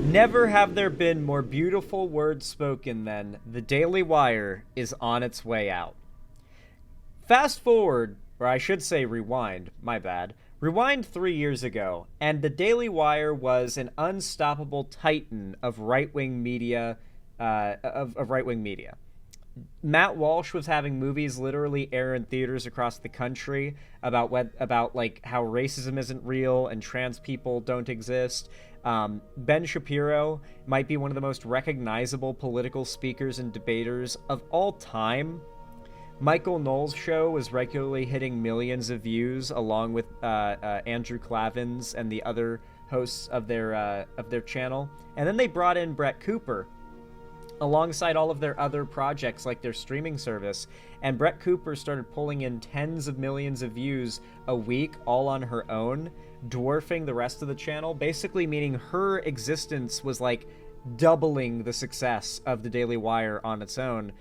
Never have there been more beautiful words spoken than "The Daily Wire is on its way out." Fast forward, or I should say rewind, my bad. Rewind 3 years ago, and the Daily Wire was an unstoppable titan of right-wing media, of right-wing media. Matt Walsh was having movies literally air in theaters across the country about like how racism isn't real and trans people don't exist. Ben Shapiro might be one of the most recognizable political speakers and debaters of all time. Michael Knowles' show was regularly hitting millions of views, along with Andrew Clavins and the other hosts of their channel. And then they brought in Brett Cooper, alongside all of their other projects like their streaming service, and Brett Cooper started pulling in tens of millions of views a week all on her own, dwarfing the rest of the channel, basically meaning her existence was like doubling the success of the Daily Wire on its own.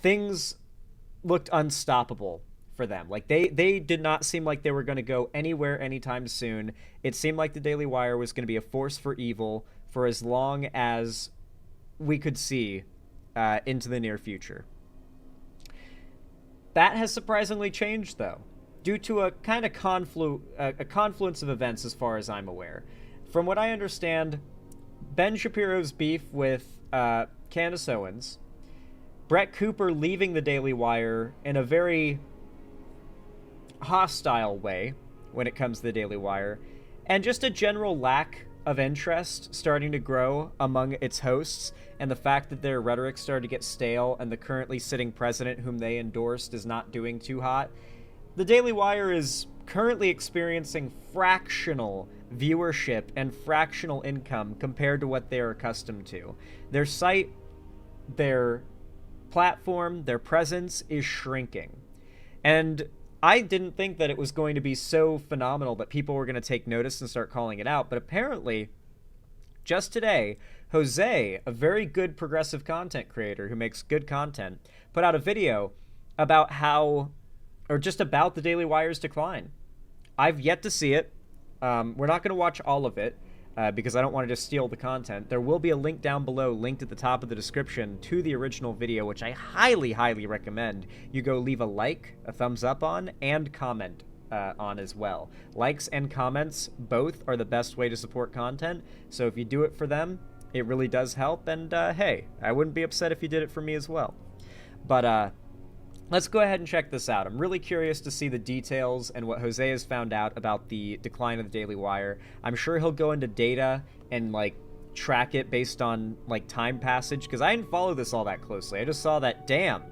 Things looked unstoppable for them. Like they did not seem like they were going to go anywhere anytime soon. It seemed like the Daily Wire was going to be a force for evil for as long as we could see into the near future. That has surprisingly changed, though, due to a kind of confluence of events as far as I'm aware. From what I understand, Ben Shapiro's beef with Candace Owens, Brett Cooper leaving the Daily Wire in a very hostile way when it comes to the Daily Wire, and just a general lack of interest starting to grow among its hosts, and the fact that their rhetoric started to get stale and the currently sitting president whom they endorsed is not doing too hot. The Daily Wire is currently experiencing fractional viewership and fractional income compared to what they're accustomed to. Their site, their platform, their presence is shrinking. And I didn't think that it was going to be so phenomenal that people were going to take notice and start calling it out, but apparently, just today, Jose, a very good progressive content creator who makes good content, put out a video about about the Daily Wire's decline. I've yet to see it. We're not going to watch all of it because I don't want to just steal the content. There will be a link down below, linked at the top of the description, to the original video, which I highly, highly recommend you go leave a like, a thumbs up on, and comment on as well. Likes and comments both are the best way to support content, so if you do it for them, it really does help, and hey, I wouldn't be upset if you did it for me as well. But let's go ahead and check this out. I'm really curious to see the details and what Jose has found out about the decline of the Daily Wire. I'm sure he'll go into data and like track it based on like time passage, because I didn't follow this all that closely. I just saw that, damn,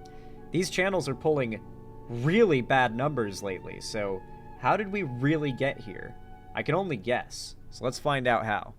these channels are pulling really bad numbers lately. So how did we really get here? I can only guess. So let's find out how.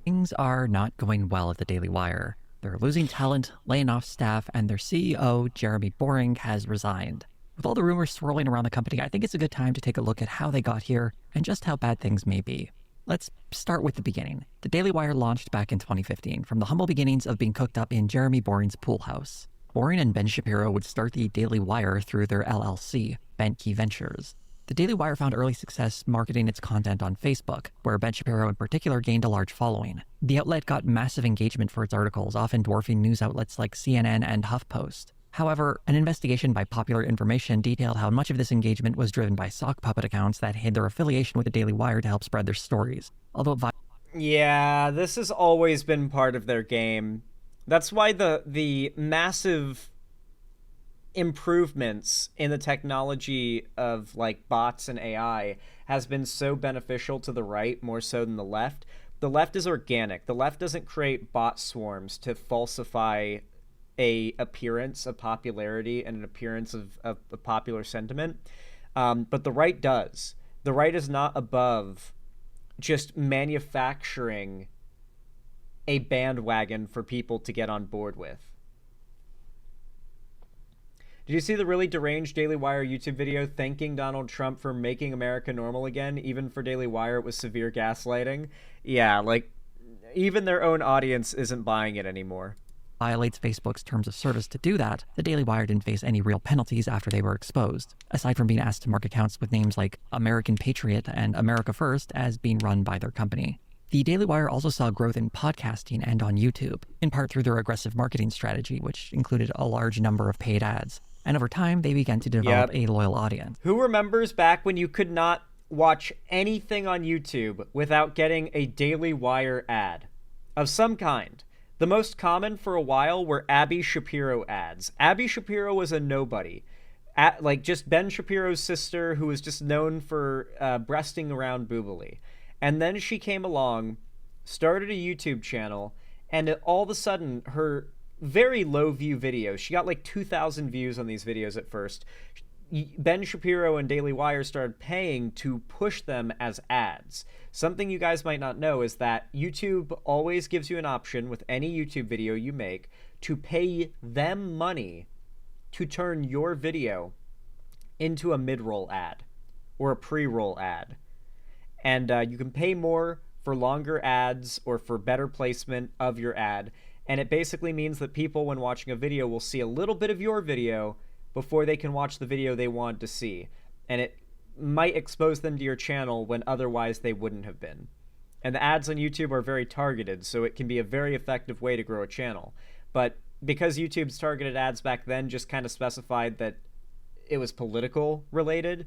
Things are not going well at the Daily Wire. They're losing talent, laying off staff, and their CEO, Jeremy Boring, has resigned. With all the rumors swirling around the company, I think it's a good time to take a look at how they got here and just how bad things may be. Let's start with the beginning. The Daily Wire launched back in 2015 from the humble beginnings of being cooked up in Jeremy Boring's pool house. Boring and Ben Shapiro would start the Daily Wire through their LLC, Bentkey Ventures. The Daily Wire found early success marketing its content on Facebook, where Ben Shapiro in particular gained a large following. The outlet got massive engagement for its articles, often dwarfing news outlets like CNN and HuffPost. However, an investigation by Popular Information detailed how much of this engagement was driven by sock puppet accounts that hid their affiliation with the Daily Wire to help spread their stories. Although yeah, this has always been part of their game. That's why the massive improvements in the technology of like bots and AI has been so beneficial to the right more so than the left. The left is organic. The left doesn't create bot swarms to falsify a appearance of popularity and an appearance of a popular sentiment. But the right does. The right is not above just manufacturing a bandwagon for people to get on board with. Did you see the really deranged Daily Wire YouTube video thanking Donald Trump for making America normal again? Even for Daily Wire, it was severe gaslighting. Yeah, like, even their own audience isn't buying it anymore. Violates Facebook's terms of service to do that, the Daily Wire didn't face any real penalties after they were exposed, aside from being asked to mark accounts with names like American Patriot and America First as being run by their company. The Daily Wire also saw growth in podcasting and on YouTube, in part through their aggressive marketing strategy, which included a large number of paid ads. And over time, they began to develop a loyal audience. Who remembers back when you could not watch anything on YouTube without getting a Daily Wire ad of some kind? The most common for a while were Abby Shapiro ads. Abby Shapiro was a nobody. Like just Ben Shapiro's sister, who was just known for breasting around boobily. And then she came along, started a YouTube channel, and all of a sudden, her very low view videos, she got like 2,000 views on these videos at first. Ben Shapiro and Daily Wire started paying to push them as ads. Something you guys might not know is that YouTube always gives you an option with any YouTube video you make to pay them money to turn your video into a mid-roll ad or a pre-roll ad. And you can pay more for longer ads or for better placement of your ad. And it basically means that people, when watching a video, will see a little bit of your video before they can watch the video they want to see. And it might expose them to your channel when otherwise they wouldn't have been. And the ads on YouTube are very targeted, so it can be a very effective way to grow a channel. But because YouTube's targeted ads back then just kind of specified that it was political related,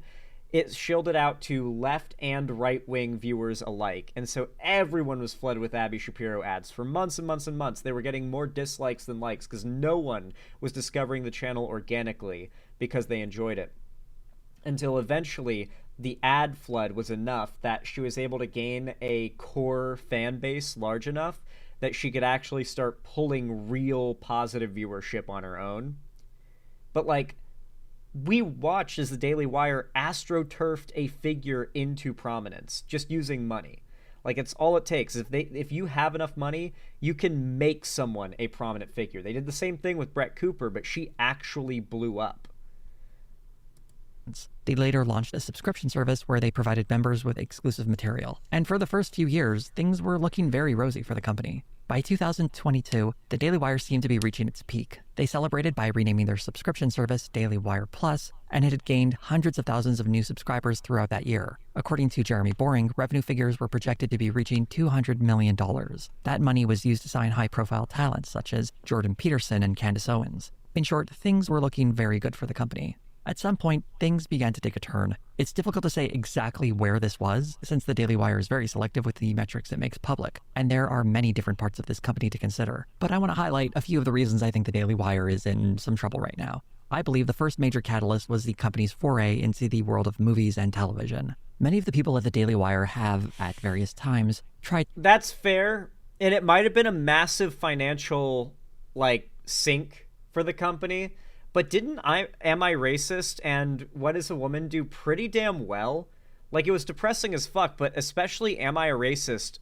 it shielded out to left and right-wing viewers alike. And so everyone was flooded with Abby Shapiro ads for months and months and months. They were getting more dislikes than likes because no one was discovering the channel organically because they enjoyed it. Until eventually, the ad flood was enough that she was able to gain a core fan base large enough that she could actually start pulling real positive viewership on her own. But like, we watched as the Daily Wire astroturfed a figure into prominence just using money. Like, it's all it takes. If you have enough money, you can make someone a prominent figure. They did the same thing with Brett Cooper, but she actually blew up. They later launched a subscription service where they provided members with exclusive material. And for the first few years, things were looking very rosy for the company. By 2022, the Daily Wire seemed to be reaching its peak. They celebrated by renaming their subscription service Daily Wire Plus, and it had gained hundreds of thousands of new subscribers throughout that year. According to Jeremy Boring, revenue figures were projected to be reaching $200 million. That money was used to sign high-profile talents such as Jordan Peterson and Candace Owens. In short, things were looking very good for the company. At some point, things began to take a turn. It's difficult to say exactly where this was, since the Daily Wire is very selective with the metrics it makes public, and there are many different parts of this company to consider. But I want to highlight a few of the reasons I think the Daily Wire is in some trouble right now. I believe the first major catalyst was the company's foray into the world of movies and television. Many of the people at the Daily Wire have, at various times, tried... That's fair, and it might have been a massive financial, sink for the company. But didn't Am I Racist and What Is a Woman do pretty damn well? Like, it was depressing as fuck, but especially Am I a Racist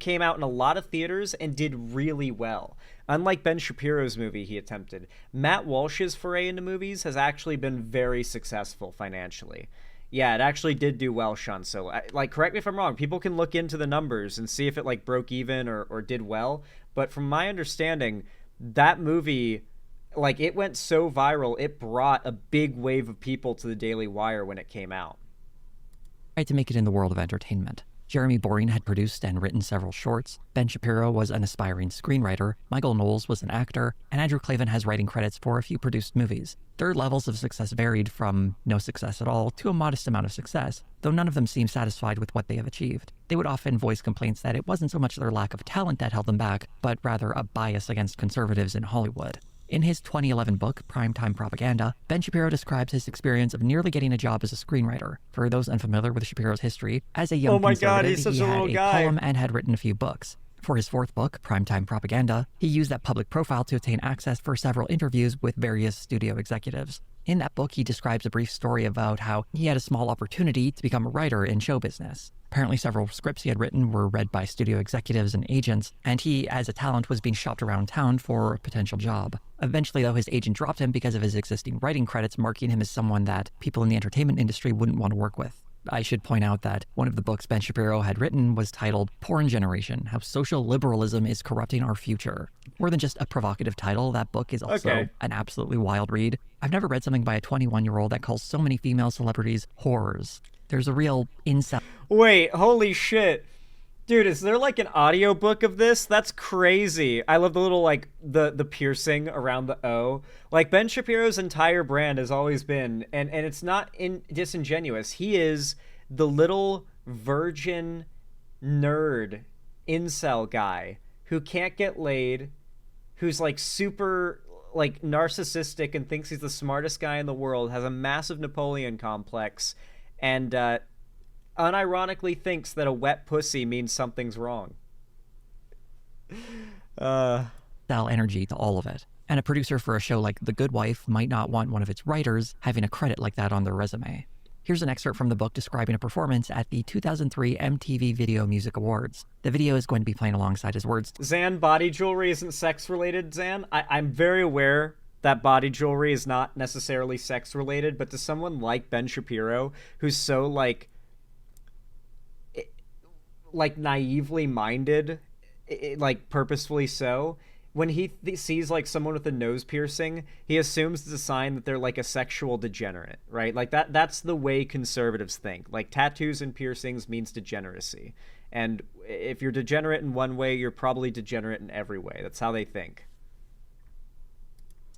came out in a lot of theaters and did really well. Unlike Ben Shapiro's movie he attempted, Matt Walsh's foray into movies has actually been very successful financially. Yeah, it actually did do well, Sean. So, correct me if I'm wrong. People can look into the numbers and see if it, broke even or did well. But from my understanding, that movie... it went so viral, it brought a big wave of people to the Daily Wire when it came out. Tried to make it in the world of entertainment. Jeremy Boring had produced and written several shorts, Ben Shapiro was an aspiring screenwriter, Michael Knowles was an actor, and Andrew Klavan has writing credits for a few produced movies. Their levels of success varied from no success at all to a modest amount of success, though none of them seemed satisfied with what they have achieved. They would often voice complaints that it wasn't so much their lack of talent that held them back, but rather a bias against conservatives in Hollywood. In his 2011 book, Primetime Propaganda, Ben Shapiro describes his experience of nearly getting a job as a screenwriter. For those unfamiliar with Shapiro's history, as a young conservative, he had a column and had written a few books. For his fourth book, Primetime Propaganda, he used that public profile to obtain access for several interviews with various studio executives. In that book, he describes a brief story about how he had a small opportunity to become a writer in show business. Apparently several scripts he had written were read by studio executives and agents, and he, as a talent, was being shopped around town for a potential job. Eventually, though, his agent dropped him because of his existing writing credits, marking him as someone that people in the entertainment industry wouldn't want to work with. I should point out that one of the books Ben Shapiro had written was titled Porn Generation, How Social Liberalism is Corrupting Our Future. More than just a provocative title, that book is also an absolutely wild read. I've never read something by a 21-year-old that calls so many female celebrities whores. There's a real incel... Wait, holy shit. Dude, is there like an audiobook of this? That's crazy. I love the little like the piercing around the O. Like Ben Shapiro's entire brand has always been, and it's not disingenuous. He is the little virgin nerd incel guy who can't get laid, who's like super like narcissistic and thinks he's the smartest guy in the world, has a massive Napoleon complex, and unironically thinks that a wet pussy means something's wrong. Sell energy to all of it. And a producer for a show like The Good Wife might not want one of its writers having a credit like that on their resume. Here's an excerpt from the book describing a performance at the 2003 MTV Video Music Awards. The video is going to be playing alongside his words. Zan, body jewelry isn't sex-related, Zan. I'm very aware that body jewelry is not necessarily sex-related, but to someone like Ben Shapiro, who's so, like naively minded, like purposefully so, when he sees like someone with a nose piercing, he assumes it's a sign that they're like a sexual degenerate, right? Like that's the way conservatives think. Like tattoos and piercings means degeneracy. And if you're degenerate in one way, you're probably degenerate in every way. That's how they think.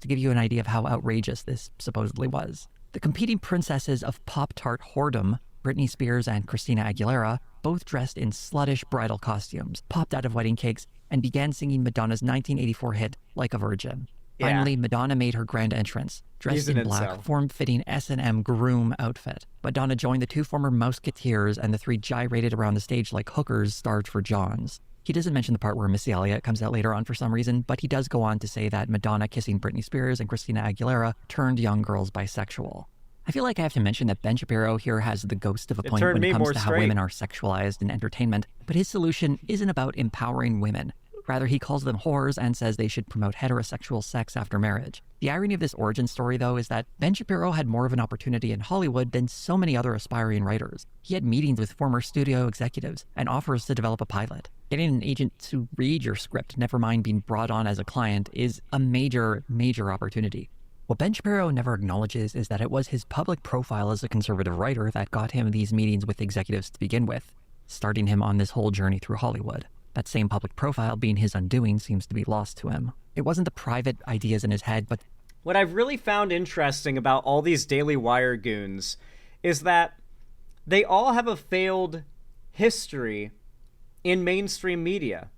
To give you an idea of how outrageous this supposedly was, the competing princesses of Pop-Tart whoredom, Britney Spears and Christina Aguilera, both dressed in sluttish bridal costumes, popped out of wedding cakes, and began singing Madonna's 1984 hit, Like a Virgin. Yeah. Finally, Madonna made her grand entrance, dressed in black, form-fitting S&M groom outfit. Madonna joined the two former Mouseketeers, and the three gyrated around the stage like hookers starved for Johns. He doesn't mention the part where Missy Elliott comes out later on for some reason, but he does go on to say that Madonna kissing Britney Spears and Christina Aguilera turned young girls bisexual. I feel like I have to mention that Ben Shapiro here has the ghost of a point when it comes to how women are sexualized in entertainment, but his solution isn't about empowering women. Rather, he calls them whores and says they should promote heterosexual sex after marriage. The irony of this origin story, though, is that Ben Shapiro had more of an opportunity in Hollywood than so many other aspiring writers. He had meetings with former studio executives and offers to develop a pilot. Getting an agent to read your script, never mind being brought on as a client, is a major, major opportunity. What Ben Shapiro never acknowledges is that it was his public profile as a conservative writer that got him these meetings with executives to begin with, starting him on this whole journey through Hollywood. That same public profile being his undoing seems to be lost to him. It wasn't the private ideas in his head, but... What I've really found interesting about all these Daily Wire goons is that they all have a failed history in mainstream media.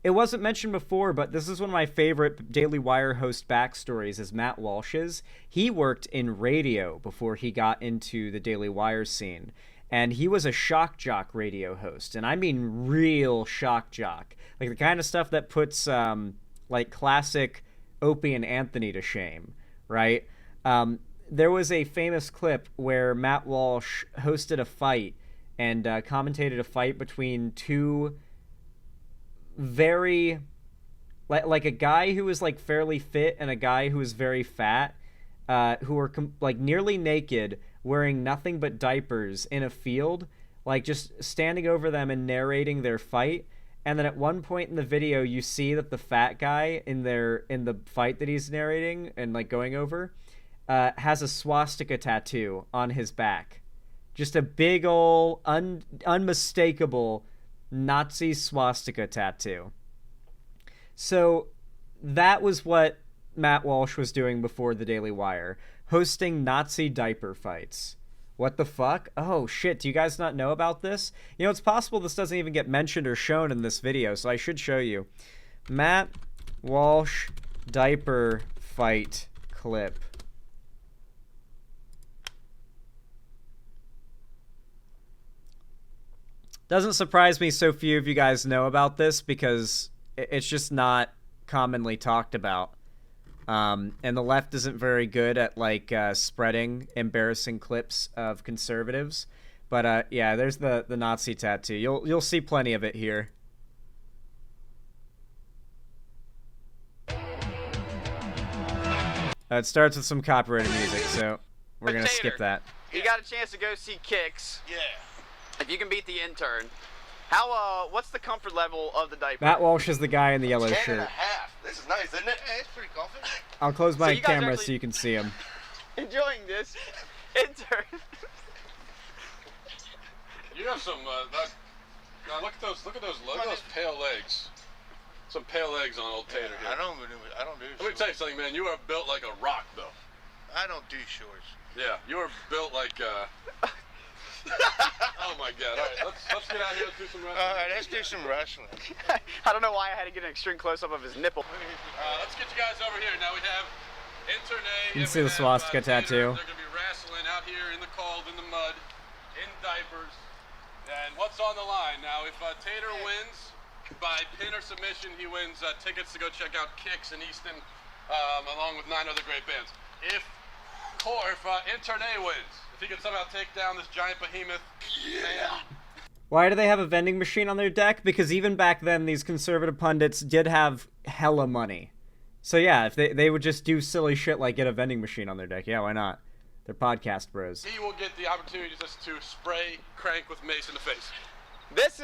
It wasn't mentioned before, but this is one of my favorite Daily Wire host backstories is Matt Walsh's. He worked in radio before he got into the Daily Wire scene. And he was a shock jock radio host. And I mean real shock jock. Like the kind of stuff that puts like classic Opie and Anthony to shame, right? There was a famous clip where Matt Walsh hosted a fight and commentated a fight between two very like a guy who was like fairly fit and a guy who was very fat, who were like nearly naked, wearing nothing but diapers in a field, like just standing over them and narrating their fight. And then at one point in the video, you see that the fat guy in the fight that he's narrating and like going over has a swastika tattoo on his back, just a big ol' unmistakable Nazi swastika tattoo. So that was what Matt Walsh was doing before the Daily Wire, hosting Nazi diaper fights. What the fuck? Oh shit, do you guys not know about this? You know, it's possible this doesn't even get mentioned or shown in this video, so I should show you. Matt Walsh diaper fight clip. Doesn't surprise me so few of you guys know about this because it's just not commonly talked about. And the left isn't very good at like spreading embarrassing clips of conservatives. But yeah, there's the Nazi tattoo. You'll see plenty of it here. It starts with some copyrighted music, so we're gonna skip that. You got a chance to go see Kicks. Yeah. If you can beat the intern, what's the comfort level of the diaper? Matt Walsh is the guy in the yellow 10 shirt. and a half. This is nice, isn't it? Yeah, it's pretty comfy. I'll close my you guys camera actually- so you can see him. Enjoying this intern. You have some Now look at those pale legs. Some pale legs on old Tater here. I don't do Let me tell you something, man. You are built like a rock, though. I don't do shorts. Yeah, you are built like Oh my God! All right, let's get out here. Let's do some wrestling. All right, let's do some wrestling. I don't know why I had to get an extreme close-up of his nipple. Let's get you guys over here. Now we have Internet. You can see the swastika tattoo. They're gonna be wrestling out here in the cold, in the mud, in diapers. And what's on the line now? If Tater wins by pin or submission, he wins tickets to go check out Kicks in Easton, along with 9 other great bands. If Internet wins, if he can somehow take down this giant behemoth, man. Why do they have a vending machine on their deck? Because even back then, these conservative pundits did have hella money. So yeah, if they would just do silly shit like get a vending machine on their deck, yeah, why not? They're podcast bros. He will get the opportunity just to spray Crank with mace in the face. This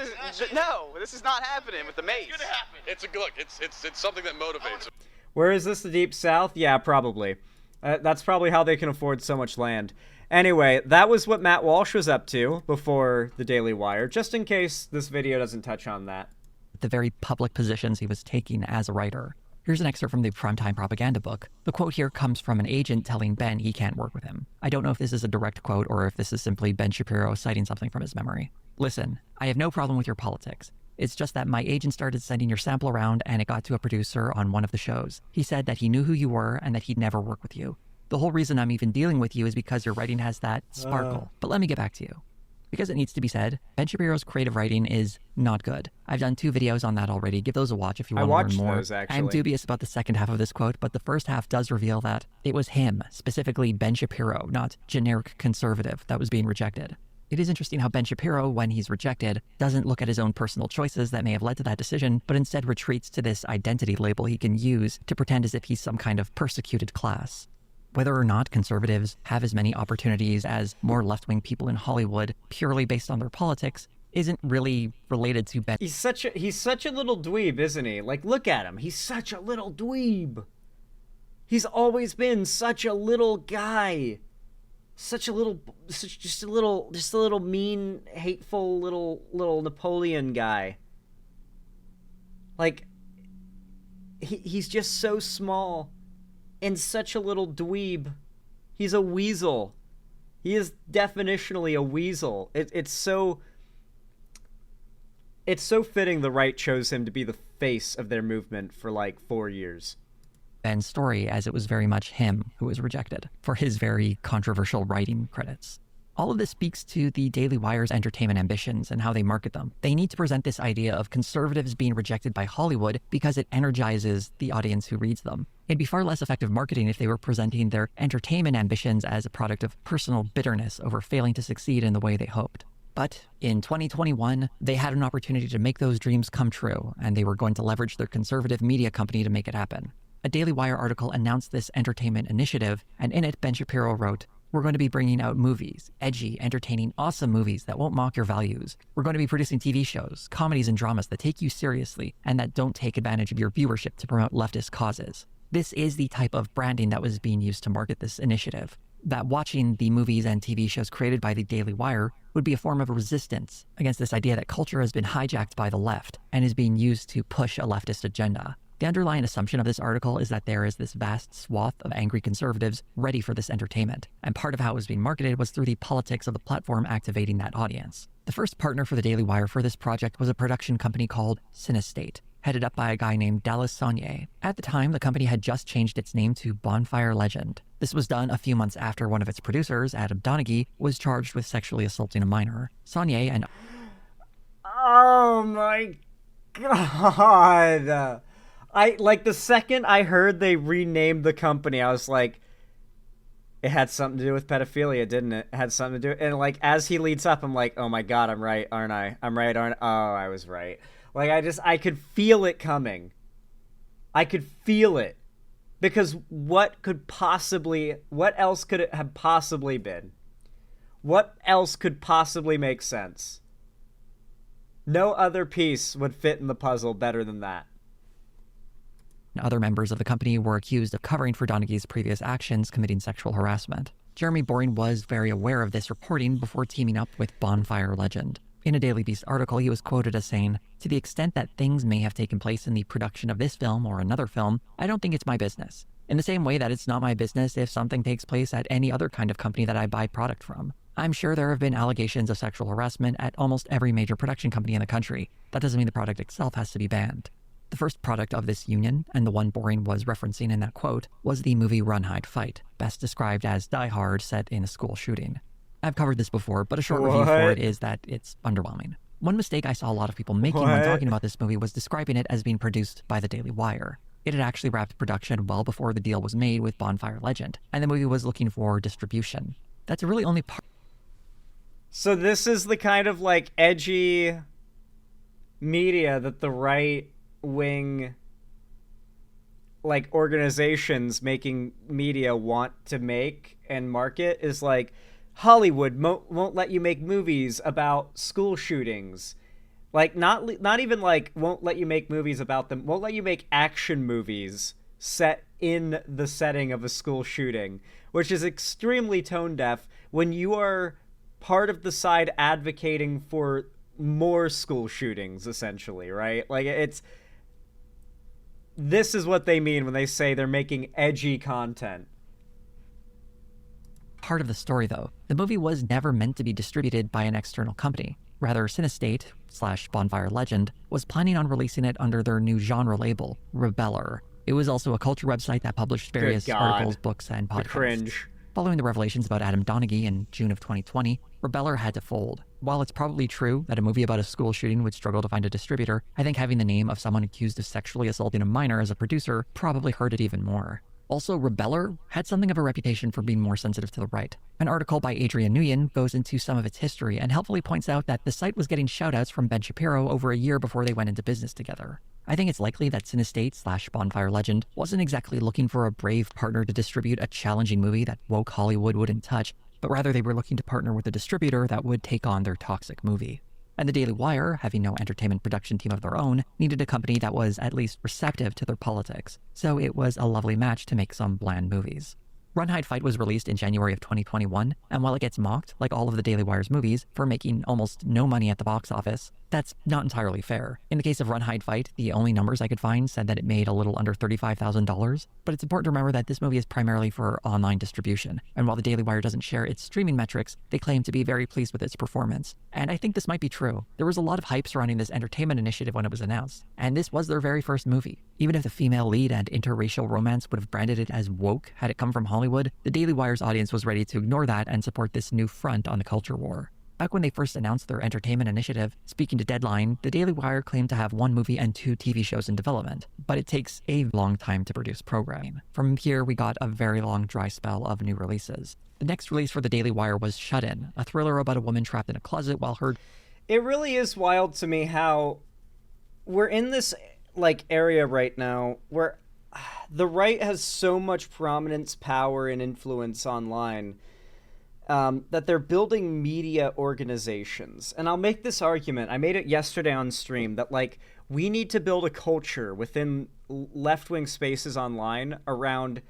is not happening with the mace. It's gonna happen. It's a look. It's something that motivates. Where is this, the Deep South? Yeah, probably. That's probably how they can afford so much land. Anyway, that was what Matt Walsh was up to before the Daily Wire, just in case this video doesn't touch on that. The very public positions he was taking as a writer. Here's an excerpt from the Primetime Propaganda book. The quote here comes from an agent telling Ben he can't work with him. I don't know if this is a direct quote or if this is simply Ben Shapiro citing something from his memory. Listen, I have no problem with your politics. It's just that my agent started sending your sample around and it got to a producer on one of the shows. He said that he knew who you were and that he'd never work with you. The whole reason I'm even dealing with you is because your writing has that sparkle. But let me get back to you. Because it needs to be said, Ben Shapiro's creative writing is not good. I've done 2 videos on that already. Give those a watch if you want to learn more. Those, actually. I'm dubious about the second half of this quote, but the first half does reveal that it was him, specifically Ben Shapiro, not generic conservative, that was being rejected. It is interesting how Ben Shapiro, when he's rejected, doesn't look at his own personal choices that may have led to that decision, but instead retreats to this identity label he can use to pretend as if he's some kind of persecuted class. Whether or not conservatives have as many opportunities as more left-wing people in Hollywood purely based on their politics isn't really related to Ben. He's such a little dweeb, isn't he? Like, look at him. He's such a little dweeb. He's always been such a little guy. Just a little mean, hateful little Napoleon guy. Like, he's just so small. And such a little dweeb. He's a weasel. He is definitionally a weasel. It's so fitting the right chose him to be the face of their movement for like 4 years. Ben's story, as it was very much him who was rejected for his very controversial writing credits. All of this speaks to the Daily Wire's entertainment ambitions and how they market them. They need to present this idea of conservatives being rejected by Hollywood because it energizes the audience who reads them. It'd be far less effective marketing if they were presenting their entertainment ambitions as a product of personal bitterness over failing to succeed in the way they hoped. But in 2021, they had an opportunity to make those dreams come true, and they were going to leverage their conservative media company to make it happen. A Daily Wire article announced this entertainment initiative, and in it, Ben Shapiro wrote, "We're going to be bringing out movies, edgy, entertaining, awesome movies that won't mock your values. We're going to be producing TV shows, comedies and dramas that take you seriously and that don't take advantage of your viewership to promote leftist causes." This is the type of branding that was being used to market this initiative. That watching the movies and TV shows created by the Daily Wire would be a form of resistance against this idea that culture has been hijacked by the left and is being used to push a leftist agenda. The underlying assumption of this article is that there is this vast swath of angry conservatives ready for this entertainment, and part of how it was being marketed was through the politics of the platform activating that audience. The first partner for the Daily Wire for this project was a production company called Cinestate, headed up by a guy named Dallas Saunier. At the time, the company had just changed its name to Bonfire Legend. This was done a few months after one of its producers, Adam Donaghy, was charged with sexually assaulting a minor. Saunier and... Oh my god. The second I heard they renamed the company, I was like, it had something to do with pedophilia, didn't it? It had something to do, and like, as he leads up, I'm like, oh my god, I'm right, aren't I? I'm right, aren't I? Oh, I was right. Like, I could feel it coming. I could feel it. Because what else could it have possibly been? What else could possibly make sense? No other piece would fit in the puzzle better than that. Other members of the company were accused of covering for Donaghy's previous actions committing sexual harassment. Jeremy Boring was very aware of this reporting before teaming up with Bonfire Legend. In a Daily Beast article, he was quoted as saying, "To the extent that things may have taken place in the production of this film or another film, I don't think it's my business. In the same way that it's not my business if something takes place at any other kind of company that I buy product from. I'm sure there have been allegations of sexual harassment at almost every major production company in the country. That doesn't mean the product itself has to be banned." The first product of this union, and the one Boring was referencing in that quote, was the movie Run, Hide, Fight, best described as Die Hard set in a school shooting. I've covered this before, but a short review for it is that it's underwhelming. One mistake I saw a lot of people making when talking about this movie was describing it as being produced by the Daily Wire. It had actually wrapped production well before the deal was made with Bonfire Legend, and the movie was looking for distribution. That's really only part. So this is the kind of like edgy media that the right wing like organizations making media want to make and market, is like Hollywood won't let you make movies about school shootings. Like, not even like won't let you make movies about them, won't let you make action movies set in the setting of a school shooting, which is extremely tone deaf when you are part of the side advocating for more school shootings, essentially, right? Like, this is what they mean when they say they're making edgy content. Part of the story, though. The movie was never meant to be distributed by an external company. Rather, Cinestate/Bonfire Legend was planning on releasing it under their new genre label, Rebeller. It was also a culture website that published various articles, books, and podcasts. The cringe. Following the revelations about Adam Donaghy in June of 2020, Rebeller had to fold. While it's probably true that a movie about a school shooting would struggle to find a distributor, I think having the name of someone accused of sexually assaulting a minor as a producer probably hurt it even more. Also, Rebeller had something of a reputation for being more sensitive to the right. An article by Adrian Nguyen goes into some of its history and helpfully points out that the site was getting shoutouts from Ben Shapiro over a year before they went into business together. I think it's likely that Cinestate/Bonfire Legend wasn't exactly looking for a brave partner to distribute a challenging movie that woke Hollywood wouldn't touch, but rather they were looking to partner with a distributor that would take on their toxic movie. And the Daily Wire, having no entertainment production team of their own, needed a company that was at least receptive to their politics. So it was a lovely match to make some bland movies. Run, Hide, Fight was released in January of 2021, and while it gets mocked, like all of the Daily Wire's movies, for making almost no money at the box office, that's not entirely fair. In the case of Run, Hide, Fight, the only numbers I could find said that it made a little under $35,000, but it's important to remember that this movie is primarily for online distribution, and while the Daily Wire doesn't share its streaming metrics, they claim to be very pleased with its performance. And I think this might be true. There was a lot of hype surrounding this entertainment initiative when it was announced, and this was their very first movie. Even if the female lead and interracial romance would have branded it as woke had it come from Hollywood, the Daily Wire's audience was ready to ignore that and support this new front on the culture war. Back when they first announced their entertainment initiative, speaking to Deadline, the Daily Wire claimed to have 1 movie and 2 TV shows in development, but it takes a long time to produce programming. From here, we got a very long dry spell of new releases. The next release for the Daily Wire was Shut In, a thriller about a woman trapped in a closet while her... It really is wild to me how we're in this area right now where the right has so much prominence, power, and influence online that they're building media organizations. And I'll make this argument. I made it yesterday on stream that we need to build a culture within left-wing spaces online around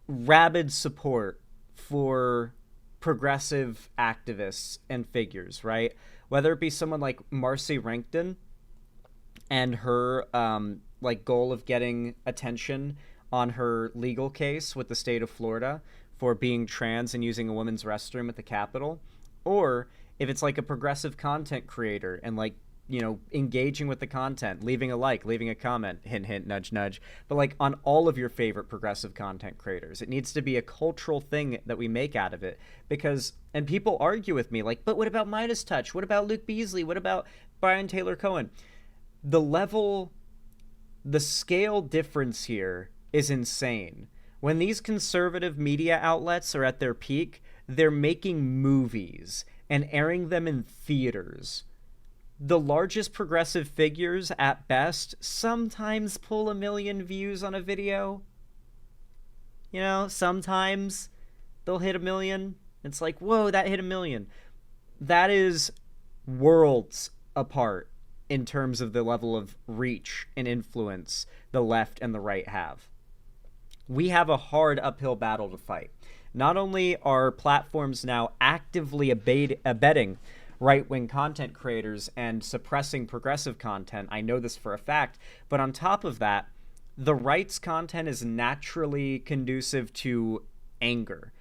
rabid support for progressive activists and figures, right? Whether it be someone like Marcy Rankton and her goal of getting attention on her legal case with the state of Florida for being trans and using a women's restroom at the Capitol, or if it's a progressive content creator and engaging with the content, leaving a like, leaving a comment, hint, hint, nudge, nudge, but on all of your favorite progressive content creators. It needs to be a cultural thing that we make out of it and people argue with me but what about Midas Touch? What about Luke Beasley? What about Brian Taylor Cohen? The scale difference here is insane. When these conservative media outlets are at their peak, they're making movies and airing them in theaters. The largest progressive figures, at best, sometimes pull 1 million views on a video. Sometimes they'll hit 1 million. It's whoa, that hit 1 million. That is worlds apart in terms of the level of reach and influence the left and the right have. We have a hard uphill battle to fight. Not only are platforms now actively abetting right-wing content creators and suppressing progressive content. I know this for a fact. But on top of that, the right's content is naturally conducive to anger.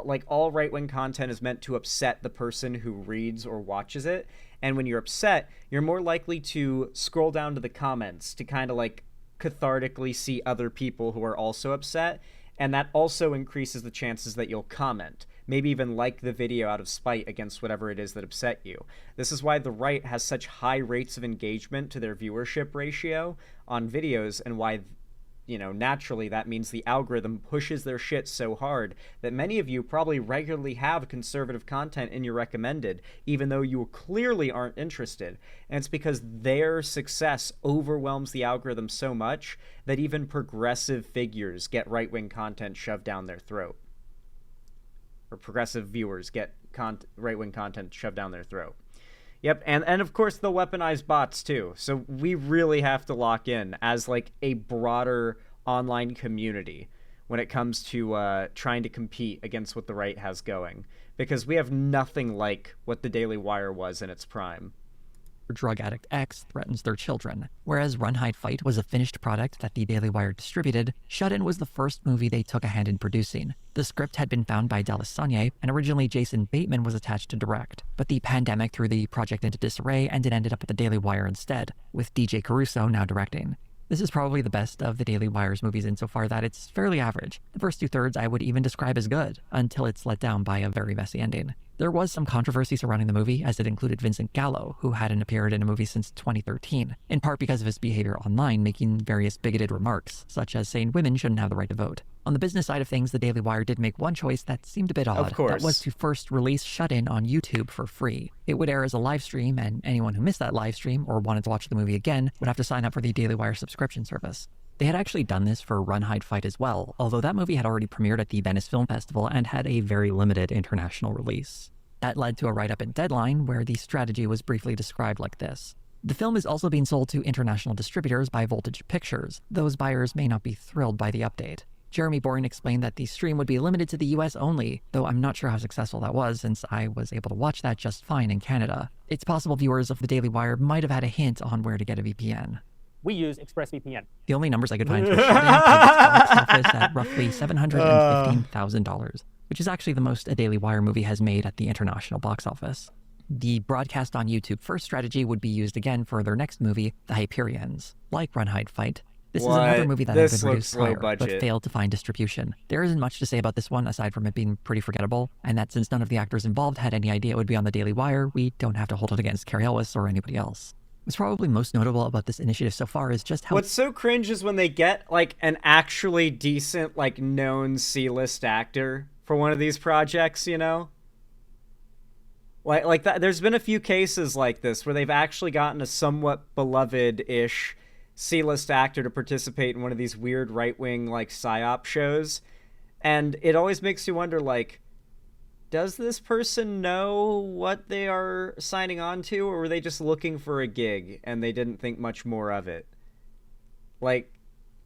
Like all right-wing content is meant to upset the person who reads or watches it. And when you're upset, you're more likely to scroll down to the comments to kind of like cathartically see other people who are also upset. And that also increases the chances that you'll comment, maybe even like the video out of spite against whatever it is that upset you. This is why the right has such high rates of engagement to their viewership ratio on videos, and why, naturally that means the algorithm pushes their shit so hard that many of you probably regularly have conservative content in your recommended, even though you clearly aren't interested. And it's because their success overwhelms the algorithm so much that even progressive figures get right-wing content shoved down their throat. Or progressive viewers get right-wing content shoved down their throat. Yep, and of course they'll weaponize bots too. So we really have to lock in as like a broader online community when it comes to trying to compete against what the right has going, because we have nothing like what the Daily Wire was in its prime. Drug addict X threatens their children. Whereas Run, Hide, Fight was a finished product that the Daily Wire distributed, Shut-In was the first movie they took a hand in producing. The script had been found by Dallas Sonye, and originally Jason Bateman was attached to direct. But the pandemic threw the project into disarray, and it ended up at the Daily Wire instead, with DJ Caruso now directing. This is probably the best of the Daily Wire's movies insofar that it's fairly average. The first two-thirds I would even describe as good, until it's let down by a very messy ending. There was some controversy surrounding the movie, as it included Vincent Gallo, who hadn't appeared in a movie since 2013, in part because of his behavior online, making various bigoted remarks, such as saying women shouldn't have the right to vote. On the business side of things, the Daily Wire did make one choice that seemed a bit odd. Of course. That was to first release Shut-In on YouTube for free. It would air as a live stream, and anyone who missed that live stream or wanted to watch the movie again would have to sign up for the Daily Wire subscription service. They had actually done this for Run, Hide, Fight as well, although that movie had already premiered at the Venice Film Festival and had a very limited international release. That led to a write-up in Deadline where the strategy was briefly described like this. The film is also being sold to international distributors by Voltage Pictures. Those buyers may not be thrilled by the update. Jeremy Boring explained that the stream would be limited to the US only, though I'm not sure how successful that was since I was able to watch that just fine in Canada. It's possible viewers of the Daily Wire might have had a hint on where to get a VPN. We use ExpressVPN. The only numbers I could find for Shut-In put its box office at roughly $715,000, which is actually the most a Daily Wire movie has made at the international box office. The broadcast on YouTube first strategy would be used again for their next movie, The Hyperions. Like Run, Hide, Fight, this is another movie that had been produced prior, but failed to find distribution. There isn't much to say about this one aside from it being pretty forgettable, and that since none of the actors involved had any idea it would be on the Daily Wire, we don't have to hold it against Cary Elwes or anybody else. What's probably most notable about this initiative so far is just how— What's so cringe is when they get, like, an actually decent, like, known C-list actor for one of these projects, you know? Like that. There's been a few cases like this where they've actually gotten a somewhat beloved-ish C-list actor to participate in one of these weird right-wing, like, psyop shows. And it always makes you wonder, like, does this person know what they are signing on to, or were they just looking for a gig and they didn't think much more of it? Like,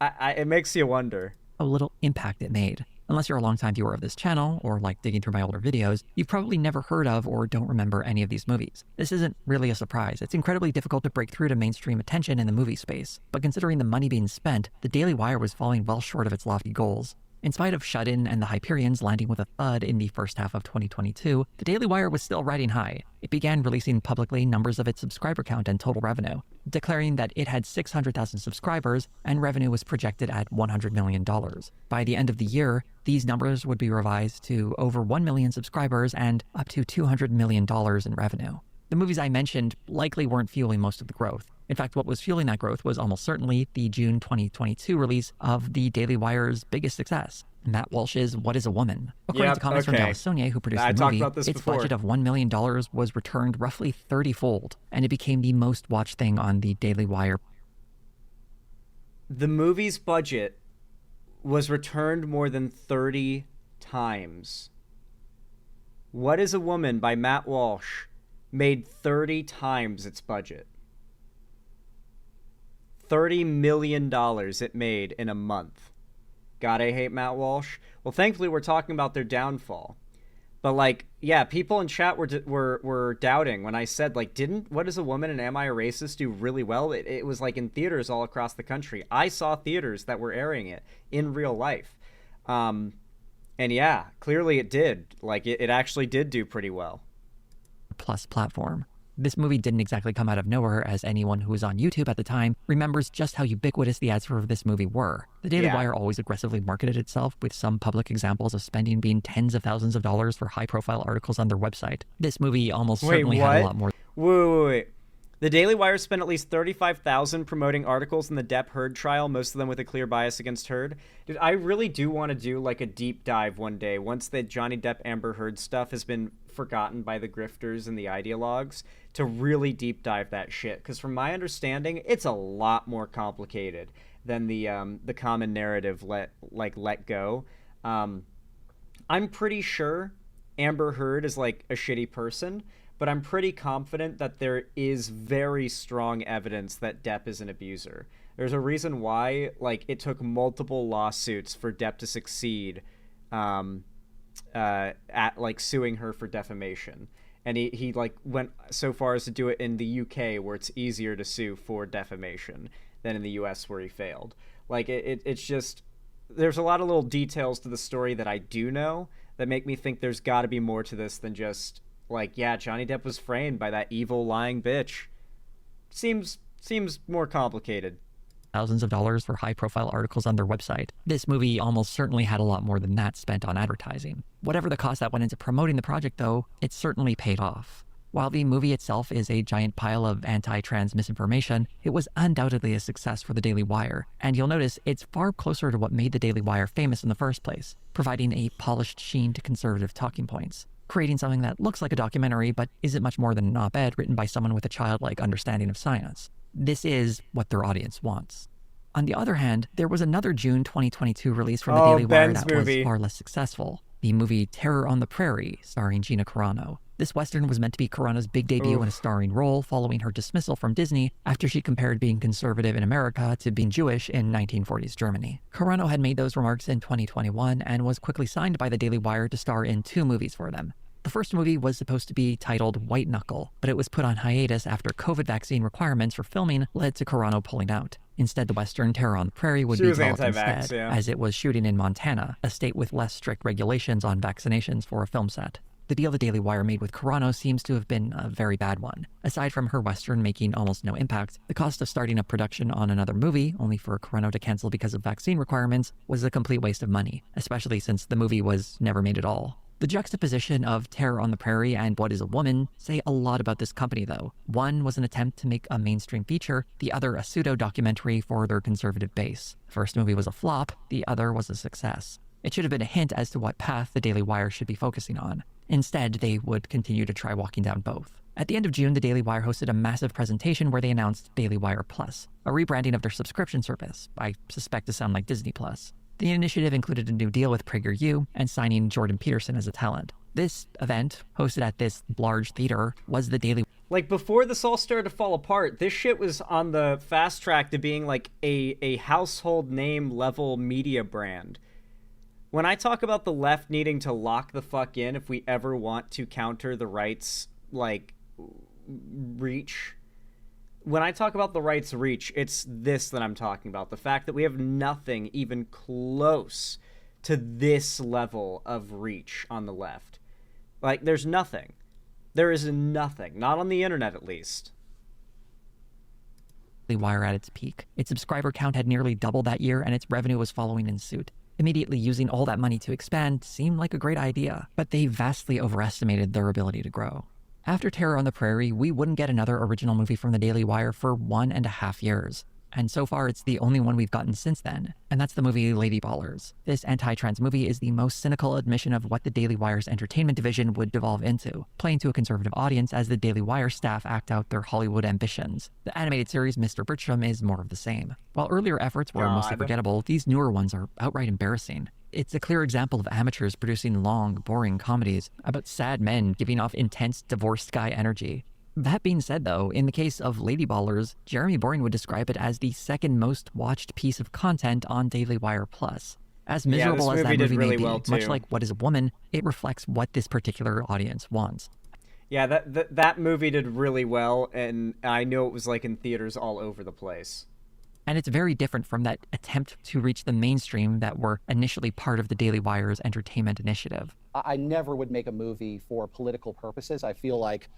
it makes you wonder. A little impact it made. Unless you're a longtime viewer of this channel, or like digging through my older videos, you've probably never heard of or don't remember any of these movies. This isn't really a surprise. It's incredibly difficult to break through to mainstream attention in the movie space. But considering the money being spent, the Daily Wire was falling well short of its lofty goals. In spite of Shut-In and the Hyperions landing with a thud in the first half of 2022, the Daily Wire was still riding high. It began releasing publicly numbers of its subscriber count and total revenue, declaring that it had 600,000 subscribers and revenue was projected at $100 million. By the end of the year, these numbers would be revised to over 1 million subscribers and up to $200 million in revenue. The movies I mentioned likely weren't fueling most of the growth. In fact, what was fueling that growth was almost certainly the June 2022 release of the Daily Wire's biggest success, Matt Walsh's What is a Woman? According to comments from Dallas Sonye, who produced the movie, its budget of $1 million was returned roughly 30-fold, and it became the most watched thing on the Daily Wire. The movie's budget was returned more than 30 times. What is a Woman by Matt Walsh made 30 times its budget. $30 million it made in a month. God, I hate Matt Walsh. Well, thankfully, we're talking about their downfall. But like, yeah, people in chat were doubting when I said like, didn't What Is a Woman and Am I a Racist do really well? It was like in theaters all across the country. I saw theaters that were airing it in real life, and yeah, clearly it did. Like it actually did do pretty well. Plus platform. This movie didn't exactly come out of nowhere, as anyone who was on YouTube at the time remembers just how ubiquitous the ads for this movie were. The Daily Wire always aggressively marketed itself, with some public examples of spending being tens of thousands of dollars for high-profile articles on their website. This movie almost certainly had a lot more. Wait. The Daily Wire spent at least $35,000 promoting articles in the Depp Heard trial, most of them with a clear bias against Heard. Dude, I really do want to do like a deep dive one day once the Johnny Depp Amber Heard stuff has been forgotten by the grifters and the ideologues, to really deep dive that shit. Because from my understanding, it's a lot more complicated than the common narrative let go. I'm pretty sure Amber Heard is like a shitty person, but I'm pretty confident that there is very strong evidence that Depp is an abuser. There's a reason why like it took multiple lawsuits for Depp to succeed at like suing her for defamation. And he like went so far as to do it in the UK, where it's easier to sue for defamation than in the US, where he failed. Like it's just, there's a lot of little details to the story that I do know that make me think there's got to be more to this than just like, yeah, Johnny Depp was framed by that evil lying bitch. Seems more complicated. Thousands of dollars for high-profile articles on their website. This movie almost certainly had a lot more than that spent on advertising. Whatever the cost that went into promoting the project, though, it certainly paid off. While the movie itself is a giant pile of anti-trans misinformation, it was undoubtedly a success for the Daily Wire, and you'll notice it's far closer to what made the Daily Wire famous in the first place, providing a polished sheen to conservative talking points, creating something that looks like a documentary but isn't much more than an op-ed written by someone with a childlike understanding of science. This is what their audience wants. On the other hand, there was another June 2022 release from the Daily Wire that was far less successful. The movie Terror on the Prairie, starring Gina Carano. This Western was meant to be Carano's big debut in a starring role following her dismissal from Disney after she compared being conservative in America to being Jewish in 1940s Germany. Carano had made those remarks in 2021 and was quickly signed by the Daily Wire to star in 2 movies for them. The first movie was supposed to be titled White Knuckle, but it was put on hiatus after COVID vaccine requirements for filming led to Carano pulling out. Instead, the Western Terror on the Prairie would be developed instead, as it was shooting in Montana, a state with less strict regulations on vaccinations for a film set. The deal the Daily Wire made with Carano seems to have been a very bad one. Aside from her Western making almost no impact, the cost of starting up production on another movie, only for Carano to cancel because of vaccine requirements, was a complete waste of money, especially since the movie was never made at all. The juxtaposition of Terror on the Prairie and What Is a Woman say a lot about this company, though. One was an attempt to make a mainstream feature, the other a pseudo-documentary for their conservative base. The first movie was a flop, the other was a success. It should have been a hint as to what path the Daily Wire should be focusing on. Instead, they would continue to try walking down both. At the end of June, the Daily Wire hosted a massive presentation where they announced Daily Wire Plus, a rebranding of their subscription service, I suspect to sound like Disney Plus. The initiative included a new deal with PragerU and signing Jordan Peterson as a talent. This event, hosted at this large theater, was the Daily... Like, before this all started to fall apart, this shit was on the fast track to being, like, a household name level media brand. When I talk about the left needing to lock the fuck in if we ever want to counter the right's, like, reach... When I talk about the right's reach, it's this that I'm talking about. The fact that we have nothing even close to this level of reach on the left. Like, there's nothing. There is nothing. Not on the internet, at least. Wire at its peak. Its subscriber count had nearly doubled that year, and its revenue was following in suit. Immediately using all that money to expand seemed like a great idea, but they vastly overestimated their ability to grow. After Terror on the Prairie, we wouldn't get another original movie from the Daily Wire for 1.5 years. And so far, it's the only one we've gotten since then, and that's the movie Lady Ballers. This anti-trans movie is the most cynical admission of what the Daily Wire's entertainment division would devolve into, playing to a conservative audience as the Daily Wire staff act out their Hollywood ambitions. The animated series Mr. Bertram is more of the same. While earlier efforts were mostly forgettable, these newer ones are outright embarrassing. It's a clear example of amateurs producing long, boring comedies about sad men giving off intense divorced guy energy. That being said, though, in the case of Lady Ballers, Jeremy Boring would describe it as the second most watched piece of content on Daily Wire Plus. As Yeah, this miserable as that movie did movie may really be, well, much too. like What is a Woman, it reflects what this particular audience wants. Yeah, that movie did really well, and I know it was like in theaters all over the place. And it's very different from that attempt to reach the mainstream that were initially part of the Daily Wire's entertainment initiative. I never would make a movie for political purposes. I feel like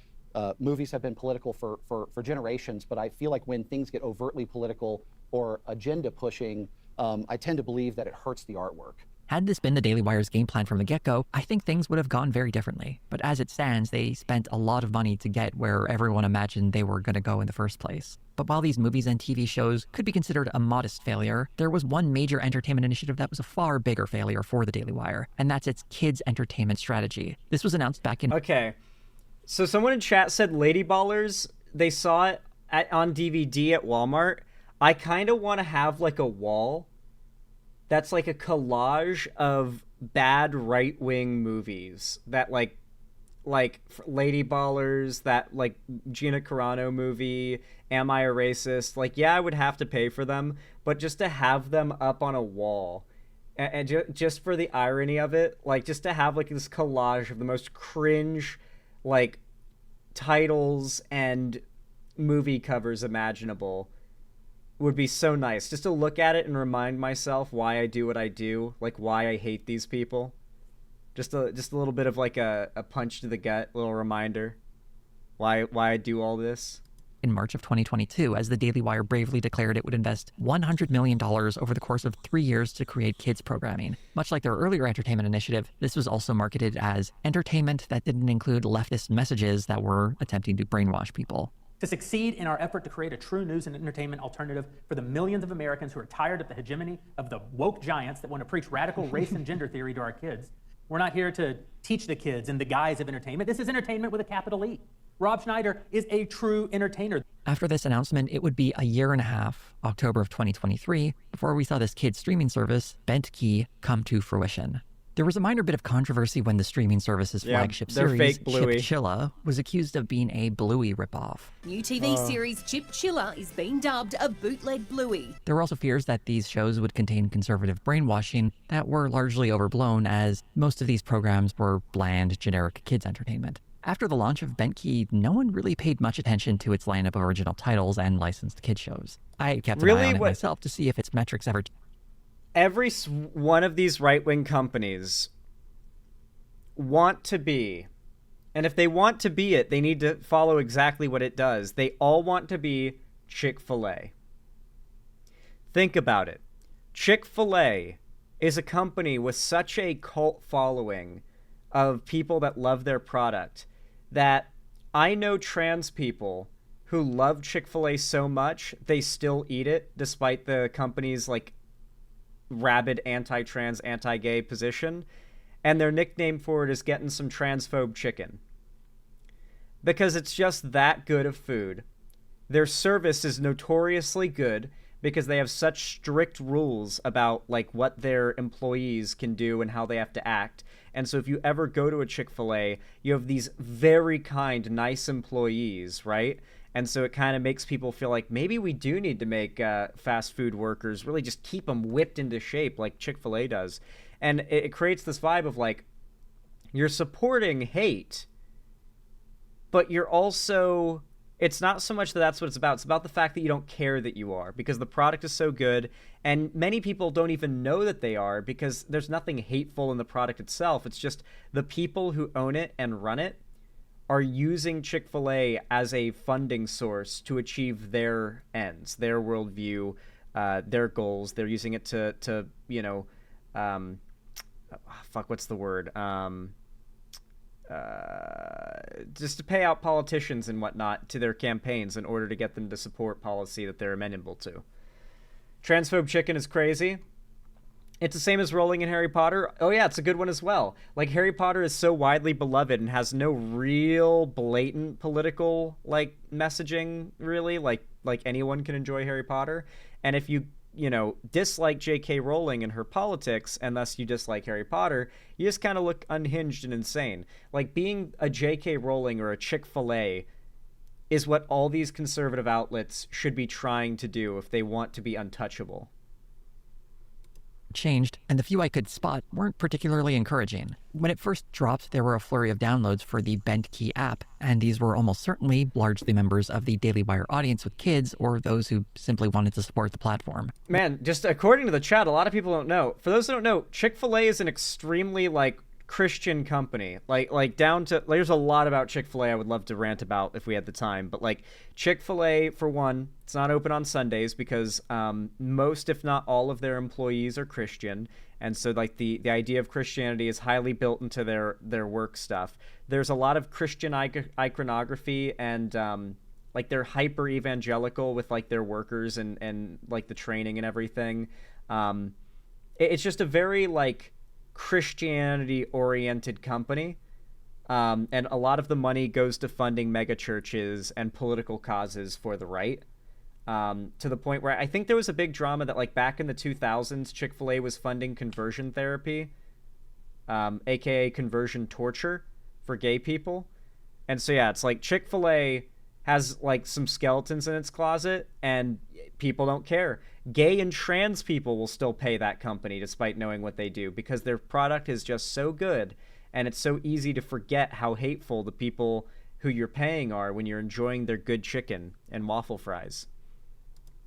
movies have been political for generations, but I feel like when things get overtly political or agenda pushing, I tend to believe that it hurts the artwork. Had this been the Daily Wire's game plan from the get-go, I think things would have gone very differently. But as it stands, they spent a lot of money to get where everyone imagined they were going to go in the first place. But while these movies and TV shows could be considered a modest failure, there was one major entertainment initiative that was a far bigger failure for the Daily Wire, and that's its kids' entertainment strategy. This was announced back in... Okay, so someone in chat said Lady Ballers, they saw it on DVD at Walmart. I kind of want to have like a wall that's like a collage of bad right-wing movies that like Lady Ballers, that like Gina Carano movie, Am I a Racist? Like, yeah, I would have to pay for them, but just to have them up on a wall, and just for the irony of it, like just to have like this collage of the most cringe like titles and movie covers imaginable would be so nice. Just to look at it and remind myself why I do what I do, like why I hate these people. Just a little bit of like a punch to the gut, little reminder why I do all this. In March of 2022, as the Daily Wire bravely declared it would invest $100 million over the course of 3 years to create kids programming. Much like their earlier entertainment initiative, this was also marketed as entertainment that didn't include leftist messages that were attempting to brainwash people. To succeed in our effort to create a true news and entertainment alternative for the millions of Americans who are tired of the hegemony of the woke giants that want to preach radical race and gender theory to our kids. We're not here to teach the kids in the guise of entertainment. This is entertainment with a capital E. Rob Schneider is a true entertainer. After this announcement, it would be a year and a half, October of 2023, before we saw this kids streaming service, Bent Key, come to fruition. There was a minor bit of controversy when the streaming service's flagship series, fake Bluey. Chip Chilla, was accused of being a Bluey ripoff. New TV series Chip Chilla is being dubbed a bootleg Bluey. There were also fears that these shows would contain conservative brainwashing that were largely overblown, as most of these programs were bland, generic kids' entertainment. After the launch of Bent Key, no one really paid much attention to its lineup of original titles and licensed kids shows. I kept an eye on it myself to see if its metrics ever... Every one of these right-wing companies want to be, and if they want to be it, they need to follow exactly what it does. They all want to be Chick-fil-A. Think about it. Chick-fil-A is a company with such a cult following of people that love their product that I know trans people who love Chick-fil-A so much they still eat it despite the company's like rabid anti-trans, anti-gay position, and their nickname for it is getting some transphobe chicken. Because it's just that good of food. Their service is notoriously good because they have such strict rules about like what their employees can do and how they have to act. And so if you ever go to a Chick-fil-A, you have these very kind, nice employees, right? And so it kind of makes people feel like maybe we do need to make fast food workers really just keep them whipped into shape like Chick-fil-A does. And it creates this vibe of like, you're supporting hate, but you're also, it's not so much that that's what it's about. It's about the fact that you don't care that you are, because the product is so good. And many people don't even know that they are because there's nothing hateful in the product itself. It's just the people who own it and run it are using Chick-fil-A as a funding source to achieve their ends, their worldview, their goals. They're using it to you know, what's the word? Just to pay out politicians and whatnot to their campaigns in order to get them to support policy that they're amenable to. Transphobe chicken is crazy. It's the same as rolling in Harry Potter. Oh yeah, it's a good one as well. Like, Harry Potter is so widely beloved and has no real blatant political like messaging really. Like anyone can enjoy Harry Potter. And if you dislike J.K. Rowling and her politics, and thus you dislike Harry Potter, you just kind of look unhinged and insane. Like, being a J.K. Rowling or a Chick-fil-A is what all these conservative outlets should be trying to do if they want to be untouchable. changed, and the few I could spot weren't particularly encouraging. When it first dropped, there were a flurry of downloads for the Bent Key app, and these were almost certainly largely members of the Daily Wire audience with kids or those who simply wanted to support the platform. Man, just according to the chat, a lot of people don't know. For those who don't know, Chick-fil-A is an extremely, Christian company. Down to... There's a lot about Chick-fil-A I would love to rant about if we had the time, but, Chick-fil-A, for one, it's not open on Sundays because most, if not all, of their employees are Christian, and so, the idea of Christianity is highly built into their work stuff. There's a lot of Christian iconography, and, they're hyper-evangelical with, their workers and the training and everything. It's just a very, Christianity-oriented company, and a lot of the money goes to funding mega churches and political causes for the right, to the point where I think there was a big drama that, back in the 2000s, Chick-fil-A was funding conversion therapy, aka conversion torture, for gay people. And so, yeah, it's Chick-fil-A has, some skeletons in its closet, and people don't care. Gay and trans people will still pay that company despite knowing what they do because their product is just so good, and it's so easy to forget how hateful the people who you're paying are when you're enjoying their good chicken and waffle fries.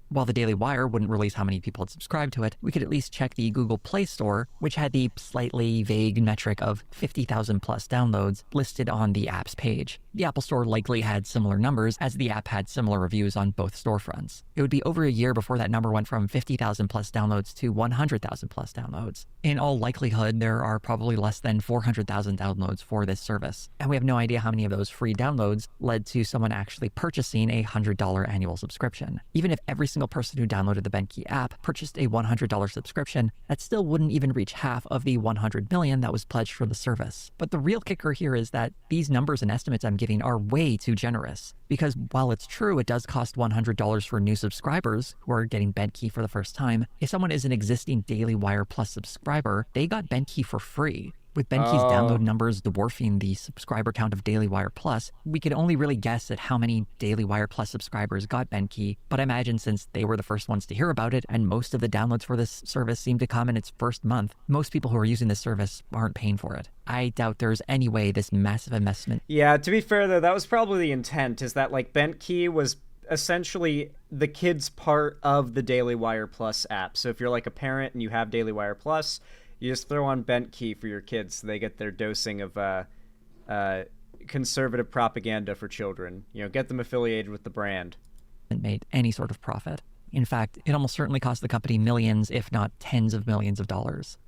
While the Daily Wire wouldn't release how many people had subscribed to it, we could at least check the Google Play Store, which had the slightly vague metric of 50,000 plus downloads listed on the app's page. The Apple Store likely had similar numbers, as the app had similar reviews on both storefronts. It would be over a year before that number went from 50,000 plus downloads to 100,000 plus downloads. In all likelihood, there are probably less than 400,000 downloads for this service, and we have no idea how many of those free downloads led to someone actually purchasing a $100 annual subscription. Even if every single person who downloaded the BentKey app purchased a $100 subscription, that still wouldn't even reach half of the 100 million that was pledged for the service. But the real kicker here is that these numbers and estimates I'm giving are way too generous. Because while it's true it does cost $100 for new subscribers who are getting BentKey for the first time, if someone is an existing Daily Wire Plus subscriber, they got BentKey for free. With BentKey's download numbers dwarfing the subscriber count of Daily Wire Plus, we could only really guess at how many Daily Wire Plus subscribers got BentKey, but I imagine since they were the first ones to hear about it and most of the downloads for this service seem to come in its first month, most people who are using this service aren't paying for it. I doubt there's any way this massive investment... Yeah, to be fair though, that was probably the intent, is that BentKey was essentially the kids' part of the Daily Wire Plus app. So if you're a parent and you have Daily Wire Plus, you just throw on BentKey for your kids so they get their dosing of conservative propaganda for children. Get them affiliated with the brand. Made any sort of profit. In fact, it almost certainly cost the company millions, if not tens of millions of dollars.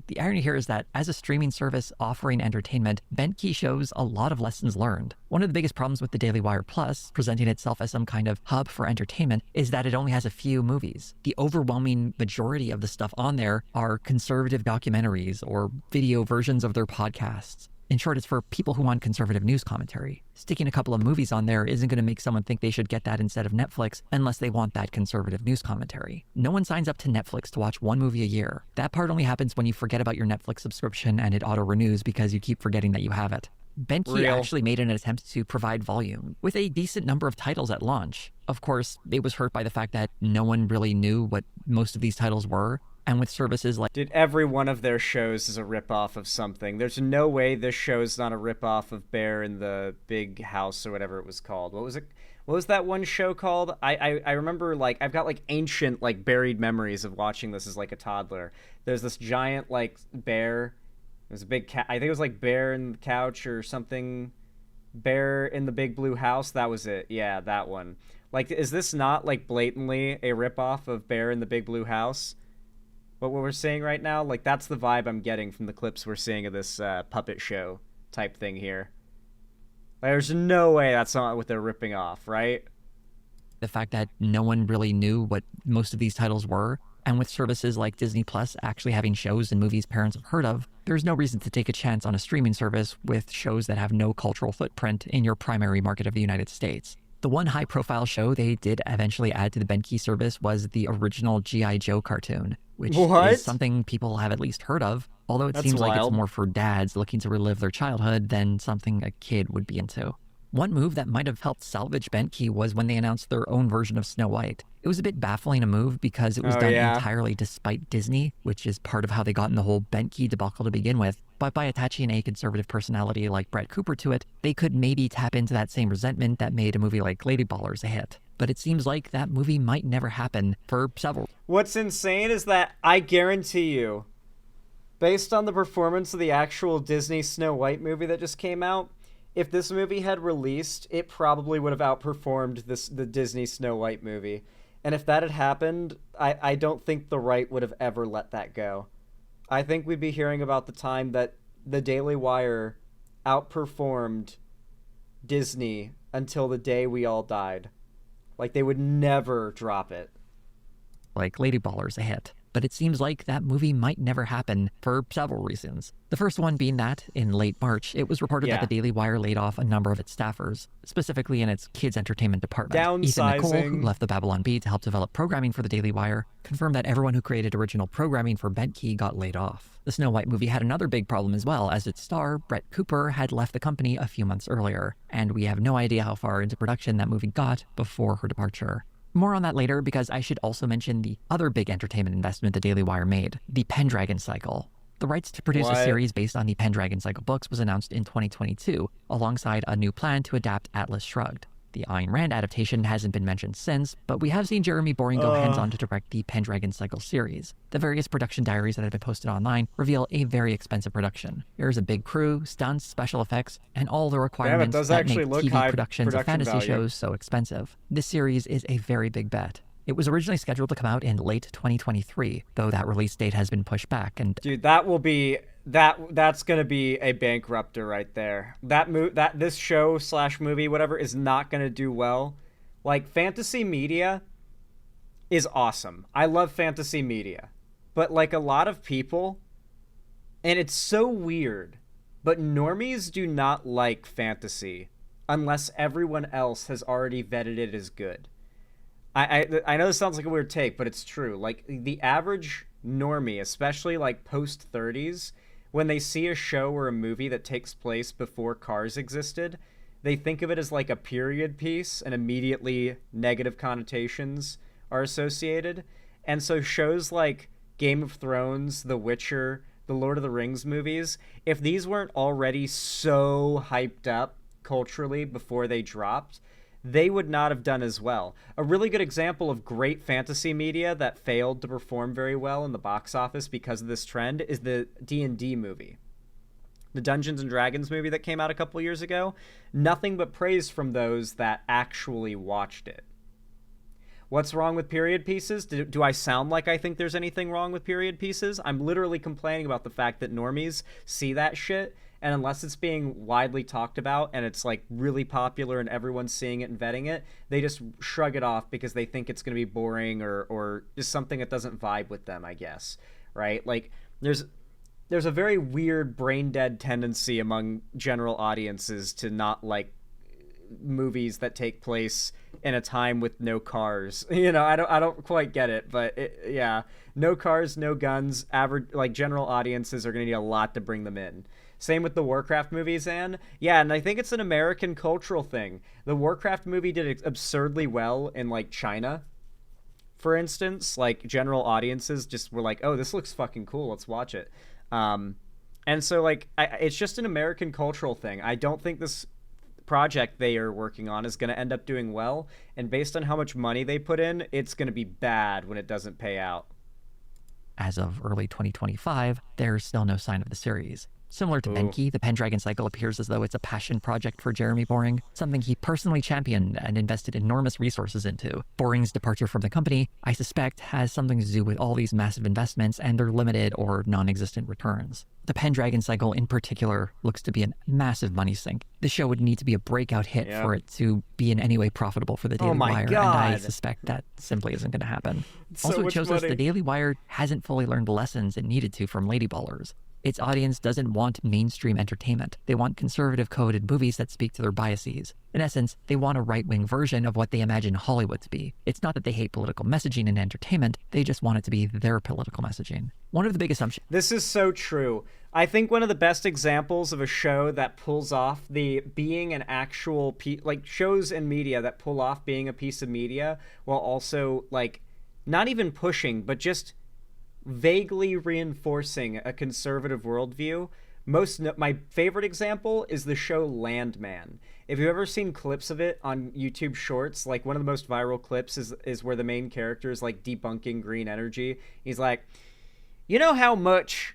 The irony here is that as a streaming service offering entertainment, BentKey shows a lot of lessons learned. One of the biggest problems with the Daily Wire Plus, presenting itself as some kind of hub for entertainment, is that it only has a few movies. The overwhelming majority of the stuff on there are conservative documentaries or video versions of their podcasts. In short, it's for people who want conservative news commentary. Sticking a couple of movies on there isn't going to make someone think they should get that instead of Netflix unless they want that conservative news commentary. No one signs up to Netflix to watch one movie a year. That part only happens when you forget about your Netflix subscription and it auto-renews because you keep forgetting that you have it. BentKey actually made an attempt to provide volume, with a decent number of titles at launch. Of course, it was hurt by the fact that no one really knew what most of these titles were. And with services like... Dude, every one of their shows is a ripoff of something. There's no way this show's not a ripoff of Bear in the Big House or whatever it was called. What was it? What was that one show called? I remember, I've got, ancient, buried memories of watching this as, a toddler. There's this giant, bear. There's a big cat. I think it was, Bear in the Couch or something. Bear in the Big Blue House. That was it. Yeah, that one. Is this not, blatantly a ripoff of Bear in the Big Blue House? What we're seeing right now, that's the vibe I'm getting from the clips we're seeing of this puppet show type thing here. There's no way that's not what they're ripping off, right? The fact that no one really knew what most of these titles were, and with services like Disney Plus actually having shows and movies parents have heard of, there's no reason to take a chance on a streaming service with shows that have no cultural footprint in your primary market of the United States. The one high-profile show they did eventually add to the BentKey service was the original G.I. Joe cartoon, which is something people have at least heard of, although it seems like it's more for dads looking to relive their childhood than something a kid would be into. One move that might have helped salvage BentKey was when they announced their own version of Snow White. It It was a bit baffling a move because it was done entirely despite Disney, which is part of how they got in the whole Benke debacle to begin with. But by attaching a conservative personality like Brett Cooper to it, they could maybe tap into that same resentment that made a movie like Lady Ballers a hit. But it seems like that movie might never happen for several. What's insane is that I guarantee you, based on the performance of the actual Disney Snow White movie that just came out, if this movie had released, it probably would have outperformed the Disney Snow White movie. And if that had happened, I don't think the right would have ever let that go. I think we'd be hearing about the time that the Daily Wire outperformed Disney until the day we all died. Like, they would never drop it. Like Lady Ballers a hit. But it seems like that movie might never happen for several reasons. The first one being that, in late March, it was reported that the Daily Wire laid off a number of its staffers, specifically in its kids' entertainment department. Downsizing. Ethan Nicole, who left the Babylon Bee to help develop programming for the Daily Wire, confirmed that everyone who created original programming for Benke got laid off. The Snow White movie had another big problem as well, as its star, Brett Cooper, had left the company a few months earlier, and we have no idea how far into production that movie got before her departure. More on that later, because I should also mention the other big entertainment investment the Daily Wire made, the Pendragon cycle. The rights to produce a series based on the Pendragon cycle books was announced in 2022, alongside a new plan to adapt Atlas Shrugged. The Ayn Rand adaptation hasn't been mentioned since, but we have seen Jeremy Boring go hands-on to direct the Pendragon cycle series. The various production diaries that have been posted online reveal a very expensive production. There's a big crew, stunts, special effects, and all the requirements that make TV productions of fantasy shows so expensive. This series is a very big bet. It was originally scheduled to come out in late 2023, though that release date has been pushed back. And dude, that will be that's gonna be a bankrupter right there. This show / movie, whatever, is not gonna do well. Like, fantasy media is awesome. I love fantasy media, but like a lot of people, and it's so weird, but normies do not like fantasy unless everyone else has already vetted it as good. I know this sounds like a weird take, but it's true. Like, the average normie, especially like post 30s, when they see a show or a movie that takes place before cars existed, they think of it as like a period piece, and immediately negative connotations are associated. And so shows like Game of Thrones, The Witcher, the Lord of the Rings movies, if these weren't already so hyped up culturally before they dropped, they would not have done as well. A really good example of great fantasy media that failed to perform very well in the box office because of this trend is the D&D movie. The Dungeons & Dragons movie that came out a couple years ago. Nothing but praise from those that actually watched it. What's wrong with period pieces? Do I sound like I think there's anything wrong with period pieces? I'm literally complaining about the fact that normies see that shit, and unless it's being widely talked about and it's like really popular and everyone's seeing it and vetting it, they just shrug it off because they think it's going to be boring or just something that doesn't vibe with them, I guess, right? Like, there's a very weird brain dead tendency among general audiences to not like movies that take place in a time with no cars. You know, I don't quite get it, but yeah, no cars, no guns. Average, like, general audiences are going to need a lot to bring them in. Same with the Warcraft movies, and I think it's an American cultural thing. The Warcraft movie did absurdly well in like China, for instance. Like, general audiences just were like, "Oh, this looks fucking cool. Let's watch it." And so like, it's just an American cultural thing. I don't think this project they are working on is going to end up doing well, and based on how much money they put in, it's going to be bad when it doesn't pay out. As of early 2025, there's still no sign of the series. Similar to Benke, the Pendragon cycle appears as though it's a passion project for Jeremy Boring, something he personally championed and invested enormous resources into. Boring's departure from the company, I suspect, has something to do with all these massive investments and their limited or non-existent returns. The Pendragon cycle in particular looks to be a massive money sink. The show would need to be a breakout hit for it to be in any way profitable for the Daily Wire, and I suspect that simply isn't going to happen. Also, it shows us the Daily Wire hasn't fully learned the lessons it needed to from Lady Ballers. Its audience doesn't want mainstream entertainment. They want conservative coded movies that speak to their biases. In essence, they want a right-wing version of what they imagine Hollywood to be. It's not that they hate political messaging in entertainment, they just want it to be their political messaging. One of the big assumptions... This is so true. I think one of the best examples of a show that pulls off the being an actual like shows in media that pull off being a piece of media while also like not even pushing but just vaguely reinforcing a conservative worldview. My favorite example is the show Landman. If you've ever seen clips of it on YouTube Shorts, like one of the most viral clips is where the main character is like debunking green energy. He's like, you know how much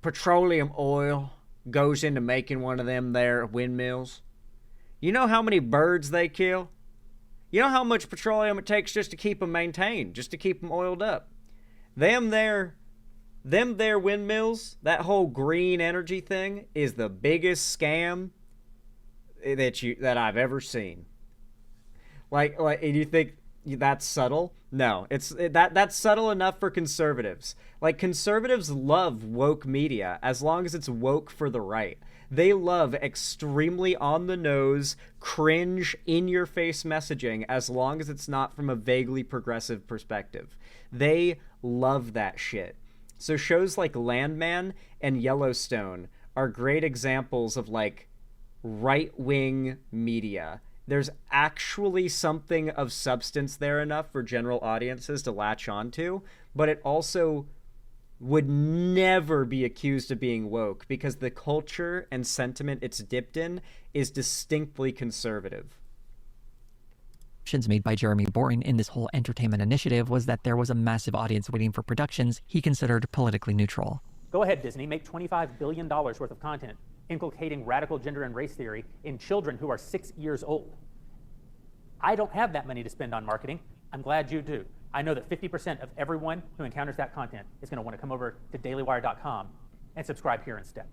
petroleum oil goes into making one of them there windmills? You know how many birds they kill? You know how much petroleum it takes just to keep them maintained, just to keep them oiled up? Them there windmills, that whole green energy thing is the biggest scam that I've ever seen. Like, and you think that's subtle? No, that's subtle enough for conservatives. Like, conservatives love woke media as long as it's woke for the right. They love extremely on the nose, cringe, in your face messaging as long as it's not from a vaguely progressive perspective. They love that shit. So shows like Landman and Yellowstone are great examples of like right-wing media. There's actually something of substance there enough for general audiences to latch onto, but it also would never be accused of being woke because the culture and sentiment it's dipped in is distinctly conservative. Made by Jeremy Boring in this whole entertainment initiative was that there was a massive audience waiting for productions he considered politically neutral. Go ahead, Disney, make $25 billion worth of content inculcating radical gender and race theory in children who are 6 years old. I don't have that money to spend on marketing. I'm glad you do. I know that 50% of everyone who encounters that content is going to want to come over to dailywire.com and subscribe here instead.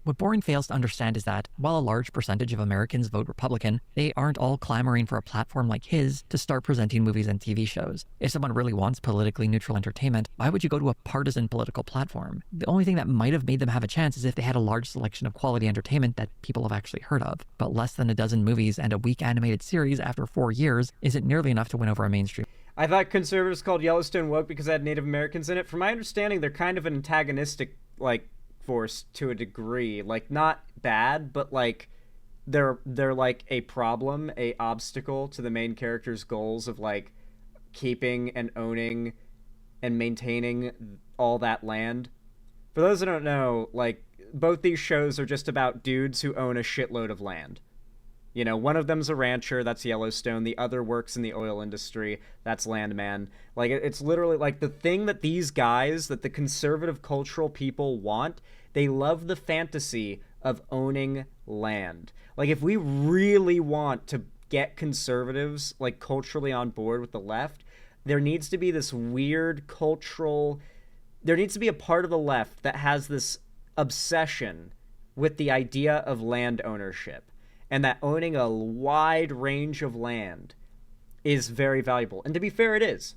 What Boring fails to understand is that, while a large percentage of Americans vote Republican, they aren't all clamoring for a platform like his to start presenting movies and TV shows. If someone really wants politically neutral entertainment, why would you go to a partisan political platform? The only thing that might have made them have a chance is if they had a large selection of quality entertainment that people have actually heard of. But less than a dozen movies and a weak animated series after 4 years isn't nearly enough to win over a mainstream. I thought conservatives called Yellowstone woke because it had Native Americans in it. From my understanding, they're kind of an antagonistic, like, force to a degree. Like, not bad, but, like, they're like a problem, a obstacle to the main character's goals of, like, keeping and owning and maintaining all that land. For those who don't know, like, both these shows are just about dudes who own a shitload of land. You know, one of them's a rancher, that's Yellowstone. The other works in the oil industry, that's Landman. Like, it's literally, like, the thing that these guys, that the conservative cultural people want, they love the fantasy of owning land. Like, if we really want to get conservatives, like, culturally on board with the left, there needs to be this weird cultural... There needs to be a part of the left that has this obsession with the idea of land ownership. And that owning a wide range of land is very valuable. And to be fair, it is.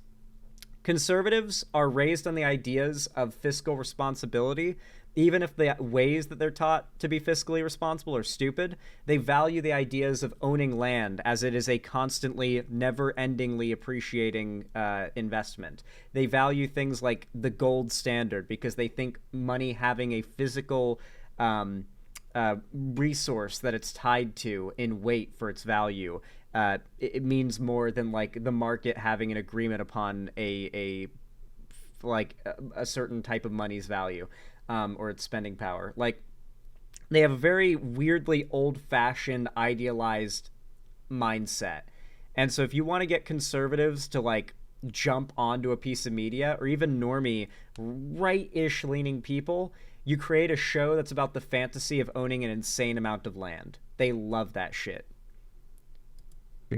Conservatives are raised on the ideas of fiscal responsibility. Even if the ways that they're taught to be fiscally responsible are stupid, they value the ideas of owning land as it is a constantly, never-endingly appreciating investment. They value things like the gold standard because they think money having a physical... resource that it's tied to in weight for its value, it means more than like the market having an agreement upon a certain type of money's value, or its spending power. Like, they have a very weirdly old-fashioned, idealized mindset. And so if you want to get conservatives to like jump onto a piece of media, or even normie, right-ish leaning people, you create a show that's about the fantasy of owning an insane amount of land. They love that shit.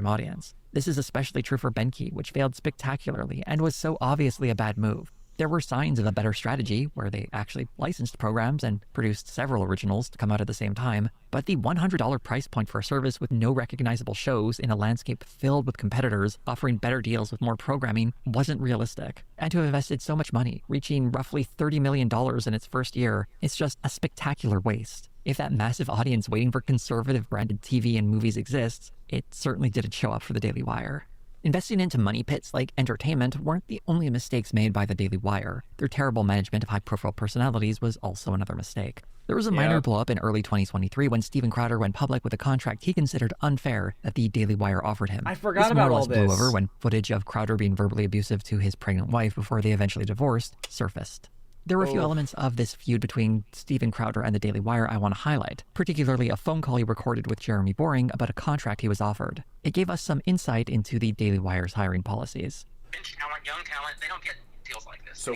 Audience. This is especially true for Benki, which failed spectacularly and was so obviously a bad move. There were signs of a better strategy, where they actually licensed programs and produced several originals to come out at the same time, but the $100 price point for a service with no recognizable shows in a landscape filled with competitors offering better deals with more programming wasn't realistic. And to have invested so much money, reaching roughly $30 million in its first year, is just a spectacular waste. If that massive audience waiting for conservative branded TV and movies exists, it certainly didn't show up for the Daily Wire. Investing into money pits like entertainment weren't the only mistakes made by the Daily Wire. Their terrible management of high-profile personalities was also another mistake. There was a minor blow-up in early 2023 when Steven Crowder went public with a contract he considered unfair that the Daily Wire offered him. I forgot about all this. Blew over when footage of Crowder being verbally abusive to his pregnant wife before they eventually divorced surfaced. There were a few elements of this feud between Steven Crowder and the Daily Wire I want to highlight, particularly a phone call he recorded with Jeremy Boring about a contract he was offered. It gave us some insight into the Daily Wire's hiring policies. Bench talent, young talent, they don't get deals like this. So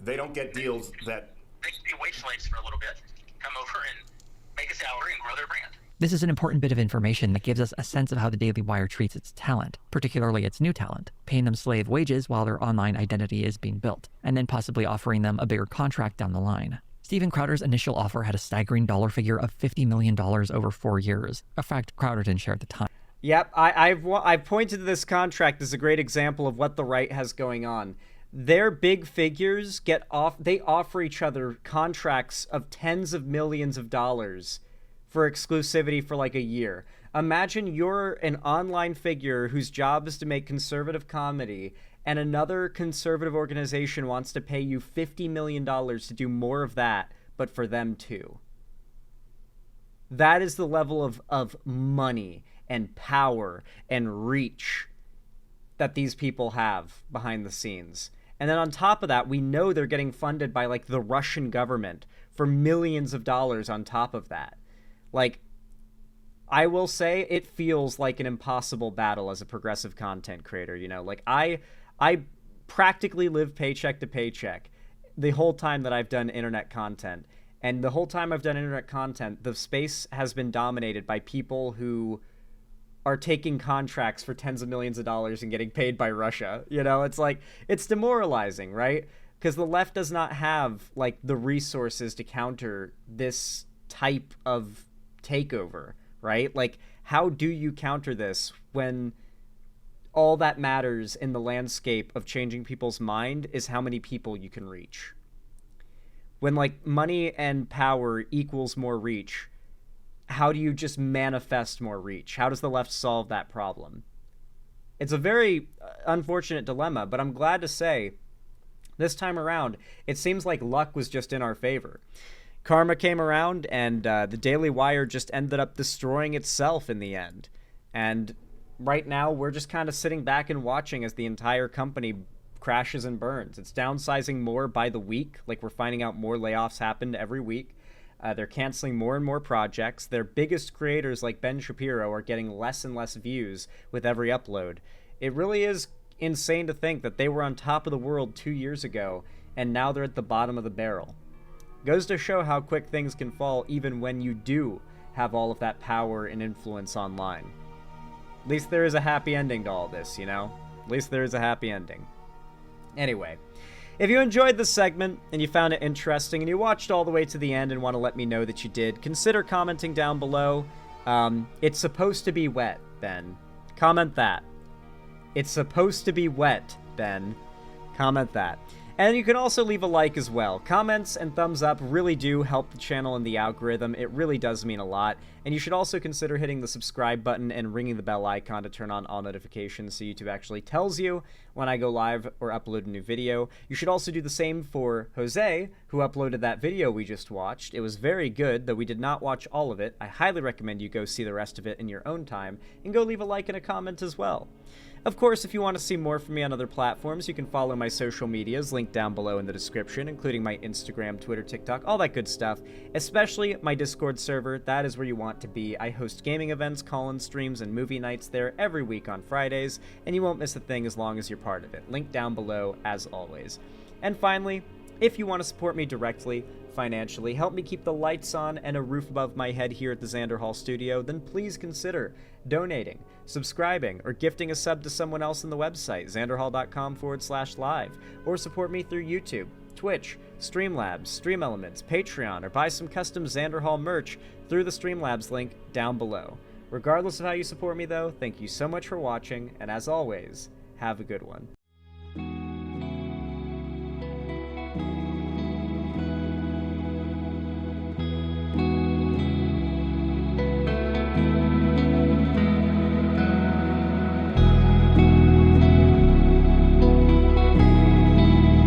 they don't get deals that... They can be wage slaves for a little bit, come over and make a salary and grow their brand. This is an important bit of information that gives us a sense of how the Daily Wire treats its talent, particularly its new talent, paying them slave wages while their online identity is being built, and then possibly offering them a bigger contract down the line. Steven Crowder's initial offer had a staggering dollar figure of $50 million over 4 years, a fact Crowder didn't share at the time. Yep, I've pointed to this contract as a great example of what the right has going on. Their big figures they offer each other contracts of tens of millions of dollars for exclusivity for like a year. Imagine you're an online figure whose job is to make conservative comedy, and another conservative organization wants to pay you $50 million to do more of that, but for them too. That is the level of money and power and reach that these people have behind the scenes. And then on top of that, we know they're getting funded by like the Russian government for millions of dollars on top of that. Like, I will say it feels like an impossible battle as a progressive content creator, you know? Like, I practically live paycheck to paycheck the whole time that I've done internet content. And the whole time I've done internet content, the space has been dominated by people who are taking contracts for tens of millions of dollars and getting paid by Russia. You know, it's like, it's demoralizing, right? Because the left does not have, like, the resources to counter this type of takeover, right? Like, how do you counter this when all that matters in the landscape of changing people's mind is how many people you can reach? When, like, money and power equals more reach, how do you just manifest more reach? How does the left solve that problem? It's a very unfortunate dilemma, but I'm glad to say this time around, it seems like luck was just in our favor. Karma came around, and the Daily Wire just ended up destroying itself in the end. And right now, we're just kind of sitting back and watching as the entire company crashes and burns. It's downsizing more by the week. Like, we're finding out more layoffs happened every week. They're canceling more and more projects. Their biggest creators, like Ben Shapiro, are getting less and less views with every upload. It really is insane to think that they were on top of the world 2 years ago, and now they're at the bottom of the barrel. Goes to show how quick things can fall even when you do have all of that power and influence online. At least there is a happy ending to all this, you know? At least there is a happy ending. Anyway, if you enjoyed this segment and you found it interesting and you watched all the way to the end and want to let me know that you did, consider commenting down below. It's supposed to be wet, Ben. Comment that. It's supposed to be wet, Ben. Comment that. And you can also leave a like as well. Comments and thumbs up really do help the channel and the algorithm. It really does mean a lot. And you should also consider hitting the subscribe button and ringing the bell icon to turn on all notifications so YouTube actually tells you when I go live or upload a new video. You should also do the same for Jose, who uploaded that video we just watched. It was very good, though we did not watch all of it. I highly recommend you go see the rest of it in your own time, and go leave a like and a comment as well. Of course, if you want to see more from me on other platforms, you can follow my social medias linked down below in the description, including my Instagram, Twitter, TikTok, all that good stuff, especially my Discord server. That is where you want to be. I host gaming events, call-in streams, and movie nights there every week on Fridays, and you won't miss a thing as long as you're part of it. Link down below, as always. And finally, if you want to support me directly, financially, help me keep the lights on and a roof above my head here at the Xander Hall studio, then please consider donating, subscribing, or gifting a sub to someone else on the website, xanderhall.com/live, or support me through YouTube, Twitch, Streamlabs, Stream Elements, Patreon, or buy some custom Xander Hall merch through the Streamlabs link down below. Regardless of how you support me though, thank you so much for watching, and as always, have a good one.